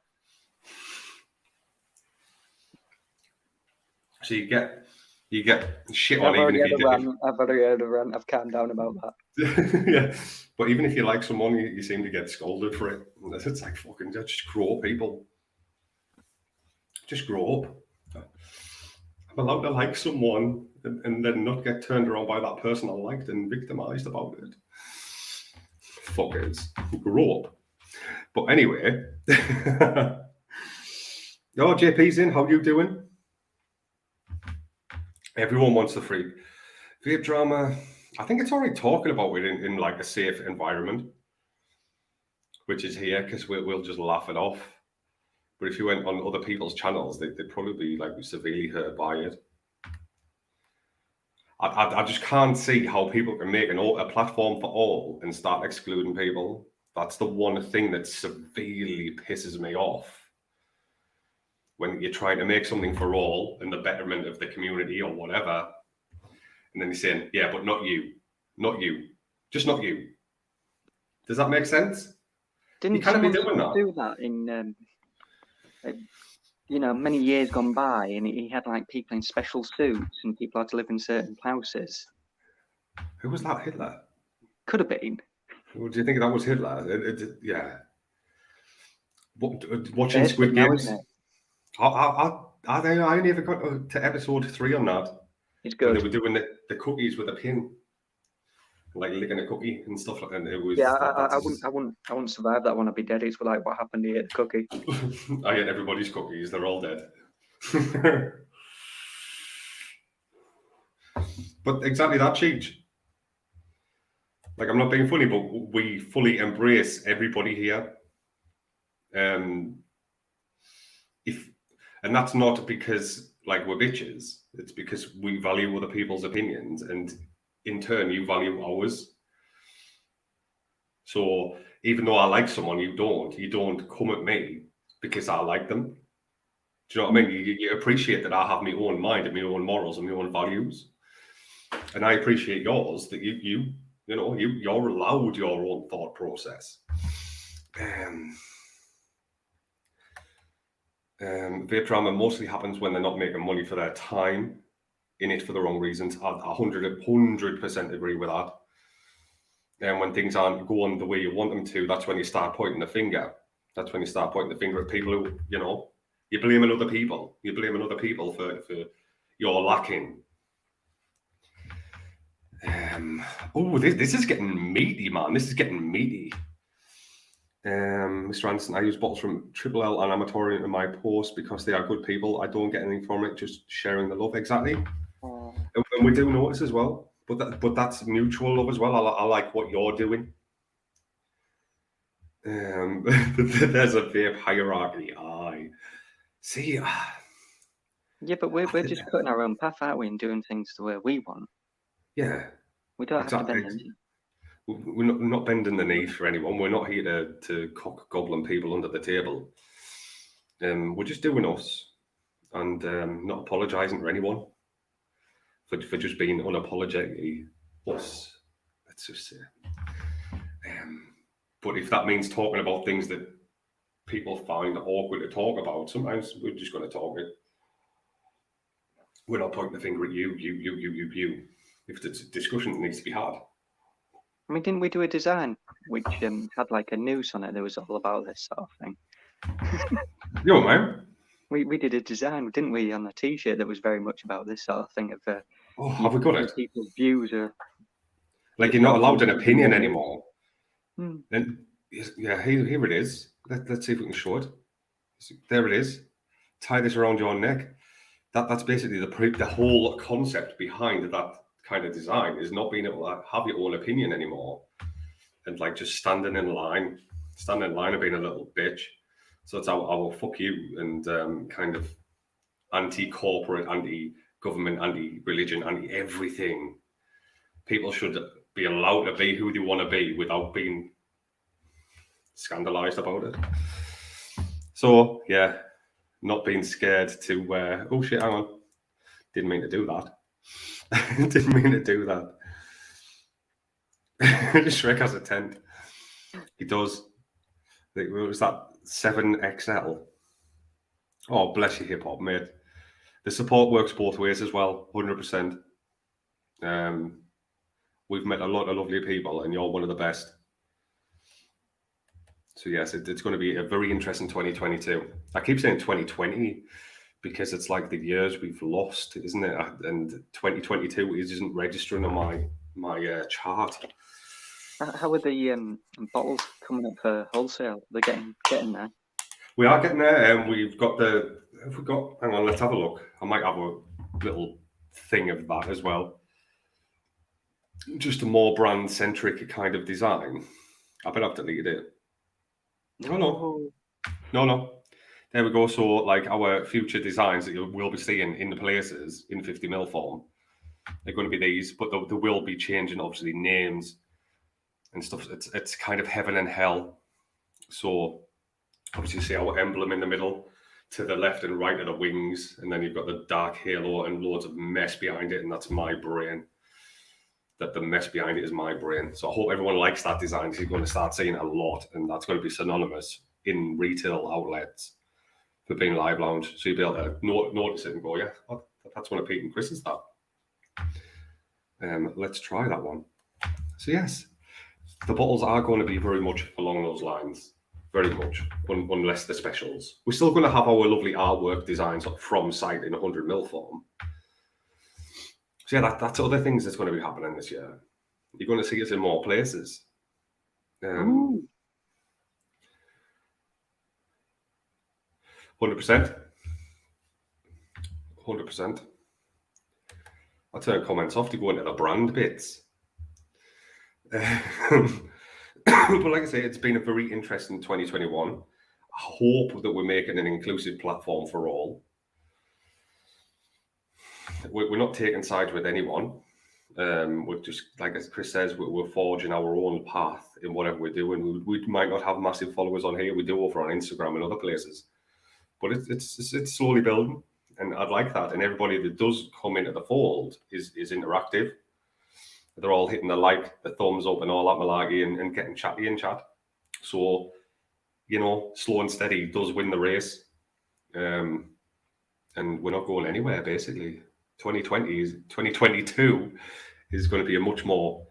So you get You get shit on I've even already if had you a did. rant. I've already had a rant. I've calmed down about that. Yeah, but even if you like someone, you seem to get scolded for it. It's like fucking just grow up, people. Just grow up. I'm allowed to like someone and then not get turned around by that person I liked and victimized about it. Fuckers, grow up. But anyway, oh, JP's in. How you doing? Everyone wants the free vape drama. I think it's already talking about it in like a safe environment, which is here because we'll just laugh it off. But if you went on other people's channels, they'd probably be like severely hurt by it. I just can't see how people can make a platform for all and start excluding people. That's the one thing that severely pisses me off. When you're trying to make something for all and the betterment of the community or whatever, and then you're saying, yeah, but not you, just not you. Does that make sense? Didn't you can't be doing someone that. do that in, many years gone by, and he had like people in special suits, and people had to live in certain houses? Who was that? Hitler? Could have been. Well, do you think that was Hitler? Yeah. Watching It's Squid now, Games. isn't it? I only ever got to episode 3 on that. It's When good. they were doing the cookies with a pin, like licking a cookie and stuff like that. And it was Yeah, I wouldn't survive that one. I'd be dead. It's like, what happened here? The cookie. I ate everybody's cookies. They're all dead. But exactly that, Cheech. Like, I'm not being funny, but we fully embrace everybody here. And that's not because like we're bitches. It's because we value other people's opinions, and in turn, you value ours. So even though I like someone, you don't come at me because I like them. Do you know what I mean? You appreciate that I have my own mind and my own morals and my own values, and I appreciate yours. That you're allowed your own thought process. Vape drama mostly happens when they're not making money for their time in it for the wrong reasons. I 100% agree with that. And when things aren't going the way you want them to, that's when you start pointing the finger. That's when you start pointing the finger at people who, you're blaming other people. You're blaming other people for your lacking. This is getting meaty, man. This is getting meaty. Mr. Anderson, I use bottles from Triple L and Amatorium in my post because they are good people. I don't get anything from it, just sharing the love. Exactly. And we do notice as well, but that's mutual love as well. I like what you're doing. There's a vape hierarchy. I see. Yeah, but we're just cutting our own path, aren't we, and doing things the way we want. Yeah. We don't have to bend the knee. We're not bending the knee for anyone. We're not here to cock goblin people under the table. We're just doing us and not apologising to anyone for just being unapologetically us. Let's just say. But if that means talking about things that people find awkward to talk about, sometimes we're just going to talk it. We're not pointing the finger at you. If it's a discussion that needs to be had. I mean, didn't we do a design which had like a noose on it that was all about this sort of thing? Yo, man. We did a design, didn't we, on a T-shirt that was very much about this sort of thing of have we got it? People's views are like you're not allowed an opinion anymore. And yeah, here it is. Let's see if we can show it. There it is. Tie this around your neck. That's basically the whole concept behind that kind of design is not being able to have your own opinion anymore, and like just standing in line and being a little bitch. So it's our fuck you and kind of anti-corporate, anti-government, anti-religion, anti-everything. People should be allowed to be who they want to be without being scandalized about it. So yeah, not being scared to oh shit, hang on, didn't mean to do that. Didn't mean to do that. Shrek has a tent. He does. What was that? 7XL. Oh, bless you, hip hop, mate. The support works both ways as well, 100%. We've met a lot of lovely people, and you're one of the best. So yes, it's going to be a very interesting 2022. I keep saying 2020 because it's like the years we've lost, isn't it? And 2022 isn't registering on my chart. How are the bottles coming up for wholesale? They're getting there. We are getting there, and we've got hang on, let's have a look. I might have a little thing of that as well. Just a more brand-centric kind of design. I bet I've deleted it. Oh, no. There we go. So, like our future designs that you will be seeing in the places in 50mm form, they're going to be these, but there will be changing, obviously, names and stuff. It's kind of heaven and hell. So, obviously, you see our emblem in the middle. To the left and right are the wings, and then you've got the dark halo and loads of mess behind it, and that's my brain. That the mess behind it is my brain. So I hope everyone likes that design. You're going to start seeing a lot, and that's going to be synonymous in retail outlets for being Live Lounge. So you'll be able to notice it and go, yeah, that's one of Pete and Chris's that. Let's try that one. So yes, the bottles are going to be very much along those lines. Very much, unless the specials. We're still going to have our lovely artwork designs from site in 100mm form. So yeah, that's other things that's going to be happening this year. You're going to see us in more places. 100%. 100%. I turn comments off to go into the brand bits. But like I say, it's been a very interesting 2021. I hope that we're making an inclusive platform for all. We're not taking sides with anyone. We're just, like as Chris says, we're forging our own path in whatever we're doing. We might not have massive followers on here. We do over on Instagram and other places. But it's slowly building. And I'd like that. And everybody that does come into the fold is interactive. They're all hitting the like, the thumbs up and all that malarkey and getting chatty in chat. So, slow and steady does win the race. And we're not going anywhere, basically. 2022 is going to be a much more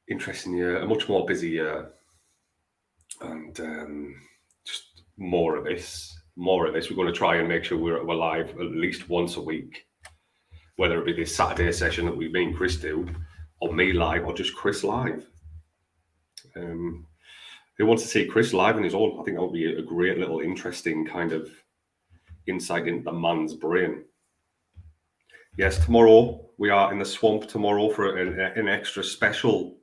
interesting year, a much more busy year. And just more of this. We're going to try and make sure we're live at least once a week. Whether it be this Saturday session that me and Chris do, or me live, or just Chris live. Who wants to see Chris live in his own? I think that would be a great little interesting kind of insight into the man's brain. Yes, tomorrow we are in the swamp tomorrow for an extra special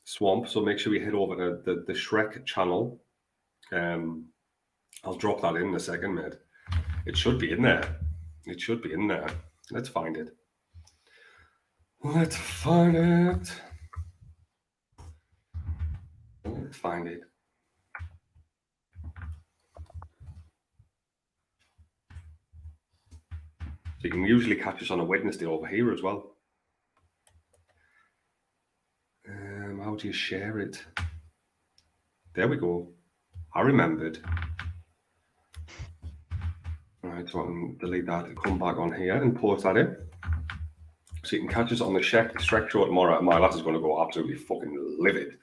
swamp. So make sure we head over to the Shrek channel. I'll drop that in a second, mate. It should be in there. Let's find it. Let's find it. So you can usually catch us on a Wednesday over here as well. How do you share it? There we go. I remembered. Right, so I can delete that and come back on here and post that in. So you can catch us on the Shrek show tomorrow. My lass is going to go absolutely fucking livid.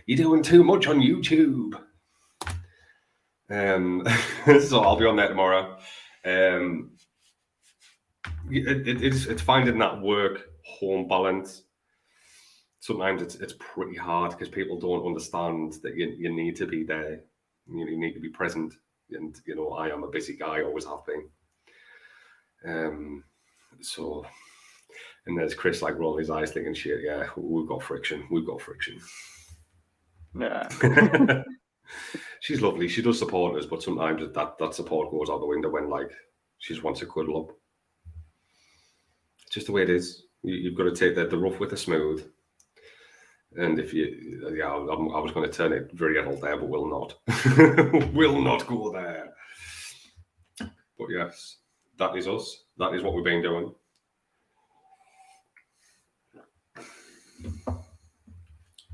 You're doing too much on YouTube. So I'll be on there tomorrow. It's finding that work-home balance. Sometimes it's pretty hard because people don't understand that you need to be there. You need to be present. And, I am a busy guy, always have been. And there's Chris like rolling his eyes thinking, shit, yeah, we've got friction. Yeah. She's lovely. She does support us, but sometimes that support goes out the window when like she just wants to cuddle up. It's just the way it is. You've got to take the rough with the smooth. And if I was going to turn it very adult there, but will not. Will not go there. But yes, that is us. That is what we've been doing.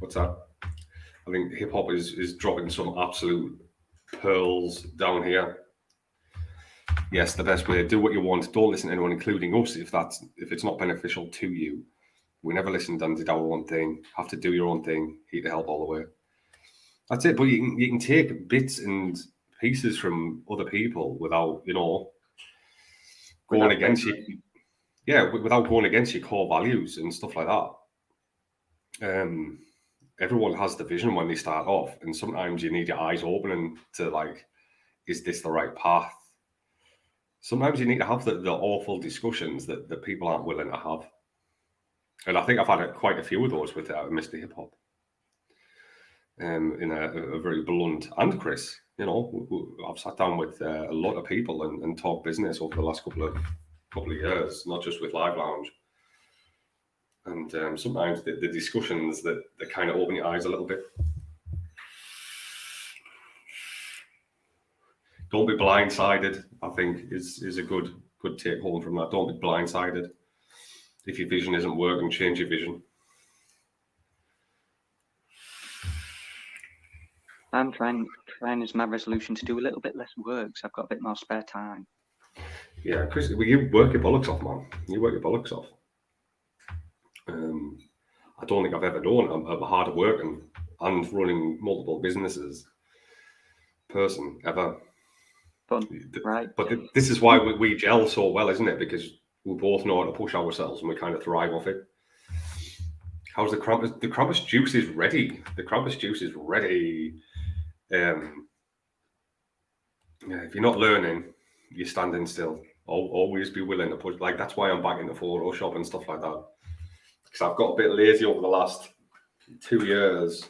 What's that? I think hip hop is dropping some absolute pearls down here. Yes, the best way. Do what you want. Don't listen to anyone, including us, if it's not beneficial to you. We never listened and did our own thing. Have to do your own thing. Eat the help all the way. That's it. But you can take bits and pieces from other people without, going against you. Yeah, without going against your core values and stuff like that. Everyone has the vision when they start off, and sometimes you need your eyes opening to like, is this the right path? Sometimes you need to have the awful discussions that people aren't willing to have. And I think I've had quite a few of those with Mr. Hip Hop. In a very blunt, and Chris, I've sat down with a lot of people and talked business over the last couple of years, not just with Live Lounge. And sometimes the discussions that kind of open your eyes a little bit. Don't be blindsided, I think, is a good take home from that. Don't be blindsided. If your vision isn't working, change your vision. I'm trying as my resolution to do a little bit less work, so I've got a bit more spare time. Yeah, Chris, you work your bollocks off, man. You work your bollocks off. I don't think I've ever known a harder working and running multiple businesses person ever. Fun, right? But this is why we gel so well, isn't it? Because we both know how to push ourselves and we kind of thrive off it. How's the Krampus? The Krampus juice is ready. The Krampus juice is ready. If you're not learning, you're standing still. Always be willing to push. Like, that's why I'm back into Photoshop and stuff like that. Because I've got a bit lazy over the last 2 years,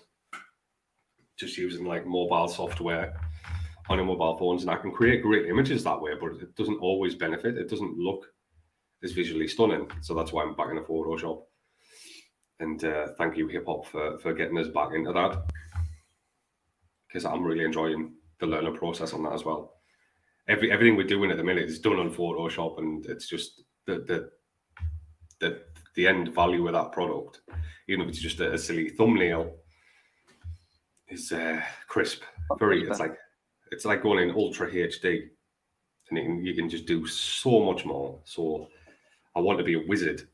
just using like mobile software on your mobile phones, and I can create great images that way, but it doesn't always benefit. It doesn't look as visually stunning. So that's why I'm back into Photoshop. And thank you, Hip Hop, for getting us back into that, because I'm really enjoying the learning process on that as well. Everything we're doing at the minute is done on Photoshop, and it's just the end value of that product, even if it's just a silly thumbnail, is crisp. It's like going in Ultra HD, and you can just do so much more. So I want to be a wizard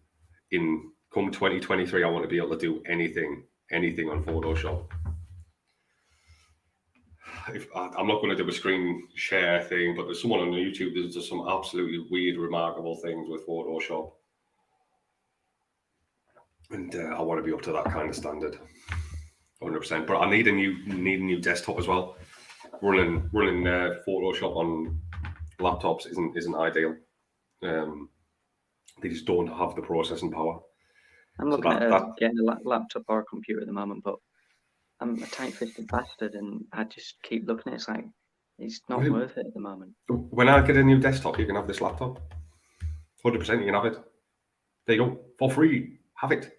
in come 2023. I want to be able to do anything on Photoshop. I'm not going to do a screen share thing, but there's someone on YouTube that does some absolutely weird, remarkable things with Photoshop. And I want to be up to that kind of standard, 100%. But I need a new desktop as well. Running Photoshop on laptops isn't ideal. They just don't have the processing power. I'm looking at getting a laptop or a computer at the moment, but I'm a tight-fisted bastard, and I just keep looking at it. It's like, it's not worth it at the moment. When I get a new desktop, you can have this laptop. 100% you can have it. There you go, for free. Have it.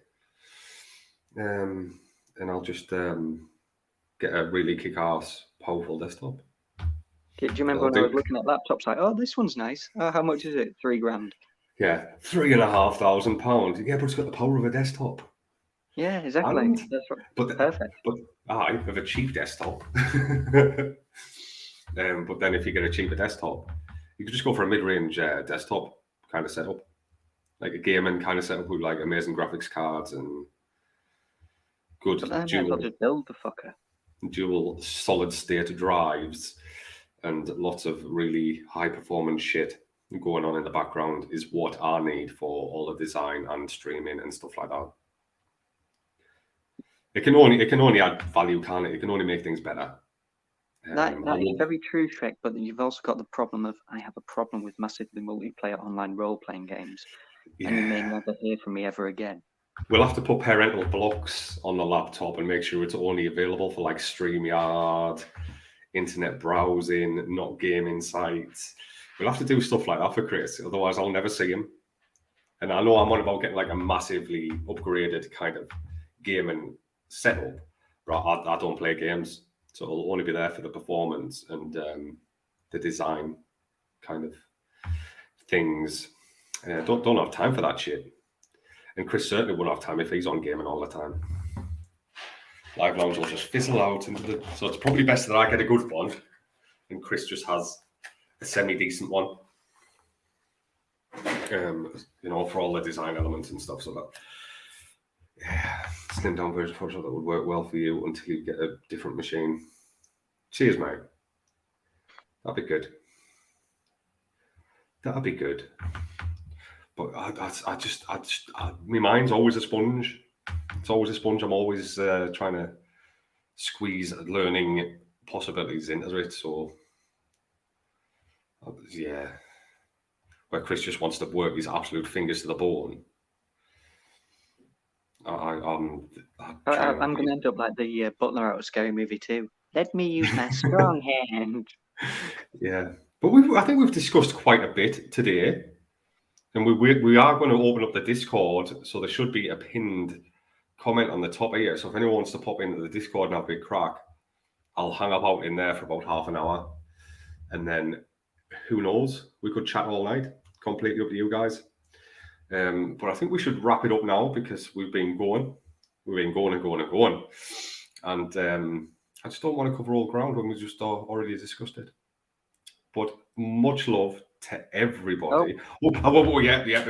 And I'll just get a really kick-ass, powerful desktop. Do you remember when I was looking at laptops, like, oh, this one's nice. Oh, how much is it? $3,000. Yeah, £3,500. Yeah, but it's got the power of a desktop. Yeah, exactly. Perfect. But I have a cheap desktop. But then if you get a cheaper desktop, you could just go for a mid-range desktop kind of setup, like a gaming kind of setup with like amazing graphics cards and good dual solid state drives and lots of really high performance shit going on in the background is what I need for all the design and streaming and stuff like that. It can only add value, can't it? It can only make things better. That is very true, Shrek, but you've also got the problem of, I have a problem with massively multiplayer online role-playing games, and you may never hear from me ever again. We'll have to put parental blocks on the laptop and make sure it's only available for like StreamYard, internet browsing, not gaming sites. We'll have to do stuff like that for Chris, otherwise I'll never see him. And I know I'm on about getting like a massively upgraded kind of gaming setup, but I don't play games, so it'll only be there for the performance and the design kind of things. Don't have time for that shit. And Chris certainly won't have time if he's on gaming all the time. Live Lounge will just fizzle out so it's probably best that I get a good one and Chris just has a semi-decent one. You know, for all the design elements and stuff. So that, yeah, slim down version of Photoshop that would work well for you until you get a different machine. Cheers, mate. That'd be good. That'd be good. But my mind's always a sponge. It's always a sponge. I'm always trying to squeeze learning possibilities into it. So, yeah. Where Chris just wants to work his absolute fingers to the bone. I'm going to end up like the butler out of Scary Movie 2. Let me use my strong hand. Yeah. But I think we've discussed quite a bit today. And we are going to open up the Discord, so there should be a pinned comment on the top here. So if anyone wants to pop into the Discord and have a big crack, I'll hang up out in there for about half an hour. And then, who knows, we could chat all night. Completely up to you guys. But I think we should wrap it up now because we've been going. We've been going and going and going. And I just don't want to cover all ground when we just already discussed it. But much love to everybody. Yeah.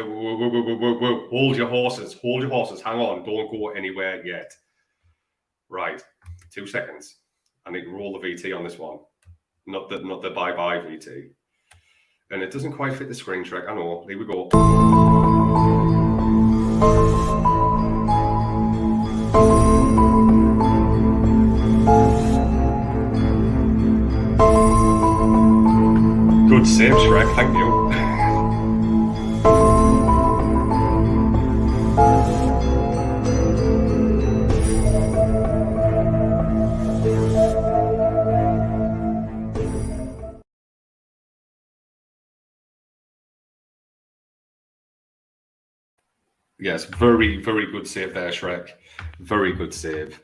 Hold your horses. Hold your horses. Hang on. Don't go anywhere yet. Right. 2 seconds. I need to roll the VT on this one. Not the bye-bye VT. And it doesn't quite fit the screen, Shrek. I know. Here we go. Good save, Shrek. Thank you. Yes, very, very good save there, Shrek. Very good save.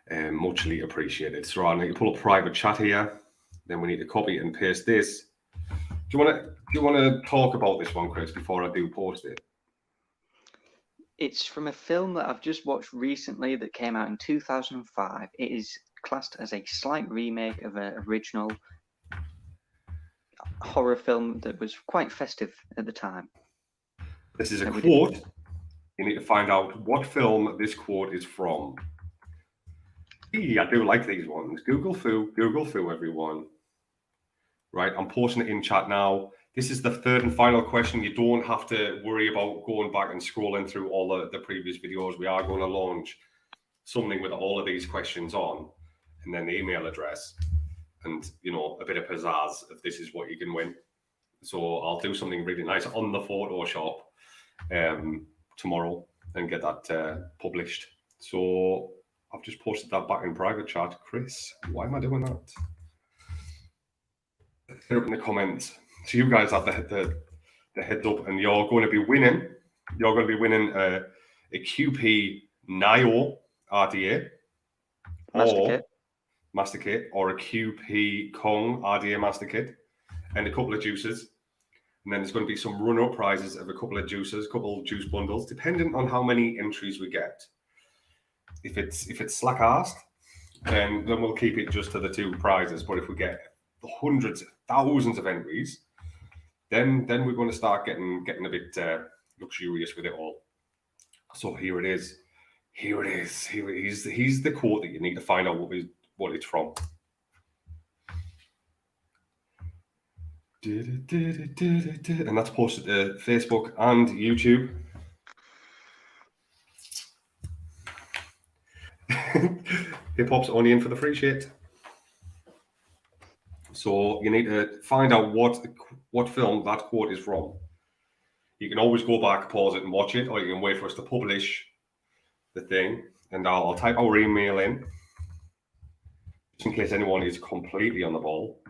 Muchly appreciated. So I need to pull up private chat here. Then we need to copy and paste this. Do you want to talk about this one, Chris, before I do post it? It's from a film that I've just watched recently that came out in 2005. It is classed as a slight remake of an original horror film that was quite festive at the time. This is a quote. You need to find out what film this quote is from. I do like these ones. Google Foo, everyone. Right, I'm posting it in chat now. This is the third and final question. You don't have to worry about going back and scrolling through all the previous videos. We are going to launch something with all of these questions on, and then the email address, and you know, a bit of pizzazz if this is what you can win. So I'll do something really nice on the Photoshop tomorrow and get that published. So I've just posted that back in private chat. Chris, why am I doing that? Put it up in the comments. So you guys have the heads up, and you're going to be winning. You're going to be winning a QP Nio RDA Master Kit, or a QP Kong RDA Master Kit, and a couple of juices. And then there's going to be some runner-up prizes of a couple of juices, couple of juice bundles, depending on how many entries we get. If it's slack-arsed, then we'll keep it just to the 2 prizes. But if we get hundreds, thousands of entries, then we're going to start getting a bit luxurious with it all. So here it is. Here's the quote that you need to find out what it's from. And that's posted to Facebook and YouTube. Hip hop's only in for the free shit. So you need to find out what film that quote is from. You can always go back, pause it, and watch it, or you can wait for us to publish the thing. And I'll type our email in, just in case anyone is completely on the ball.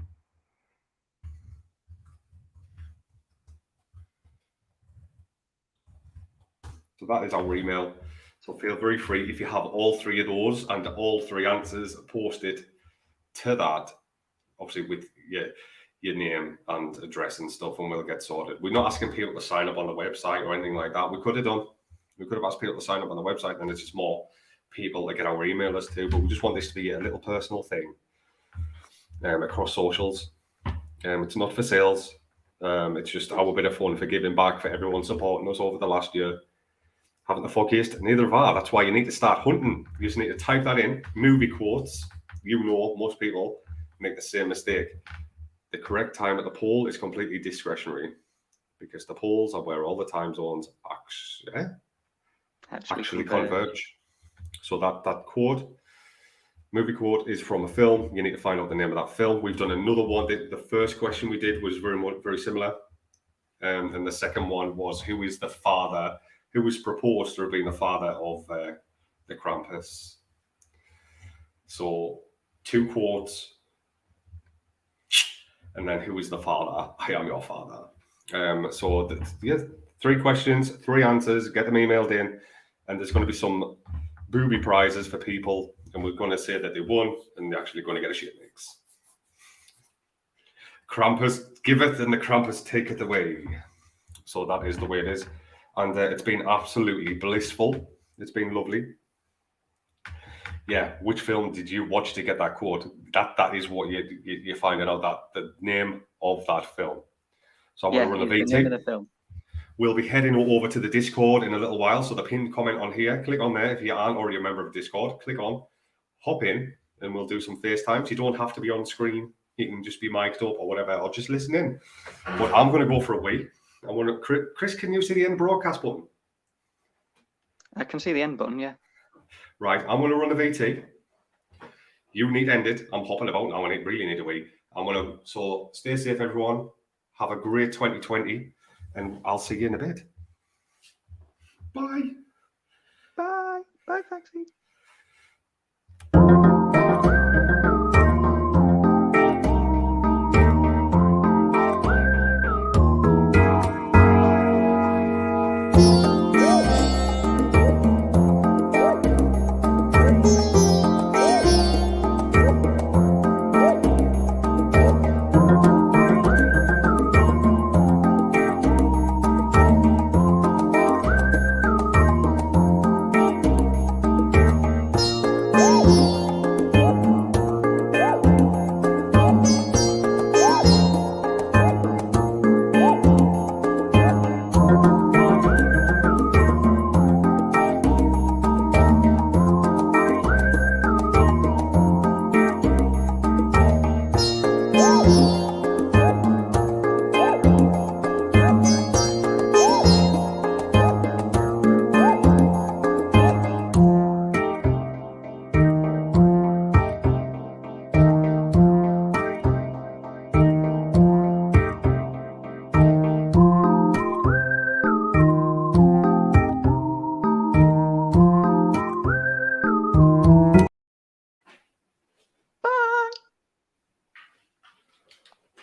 So that is our email. So feel very free if you have all 3 of those and all 3 answers posted to that, obviously with your name and address and stuff, and we'll get sorted. We're not asking people to sign up on the website or anything like that. We could have done. We could have asked people to sign up on the website, and it's just more people to get our email list to. But we just want this to be a little personal thing across socials. It's not for sales. It's just our bit of fun for giving back for everyone supporting us over the last year. Haven't the foggiest? Neither have I. That's why you need to start hunting. You just need to type that in. Movie quotes. You know, most people make the same mistake. The correct time at the poll is completely discretionary because the polls are where all the time zones actually converge. So that quote, movie quote, is from a film. You need to find out the name of that film. We've done another one. The first question we did was very similar. And the second one was, who is the father, who was proposed to have been the father of the Krampus? So 2 quotes, and then who is the father? I am your father. So 3 questions, 3 answers. Get them emailed in, and there's going to be some booby prizes for people, and we're going to say that they won, and they're actually going to get a shit mix. Krampus giveth, and the Krampus taketh away. So that is the way it is, and it's been absolutely blissful. It's been lovely. Yeah, which film did you watch to get that quote? That is what you're finding out, that the name of that film. So I'm going to run a VT. The name of the film. We'll be heading over to the Discord in a little while. So the pinned comment on here, click on there. If you aren't already a member of Discord, click on, hop in, and we'll do some FaceTimes. You don't have to be on screen. You can just be mic'd up or whatever, or just listen in. But I'm going to go for a wee. I want to. Chris, can you see the end broadcast button? I can see the end button, yeah. Right, I'm going to run a VT. You need to end it. I'm hopping about now, and I really need a wee. So stay safe, everyone. Have a great 2020, and I'll see you in a bit. Bye. Bye. Bye, Foxy.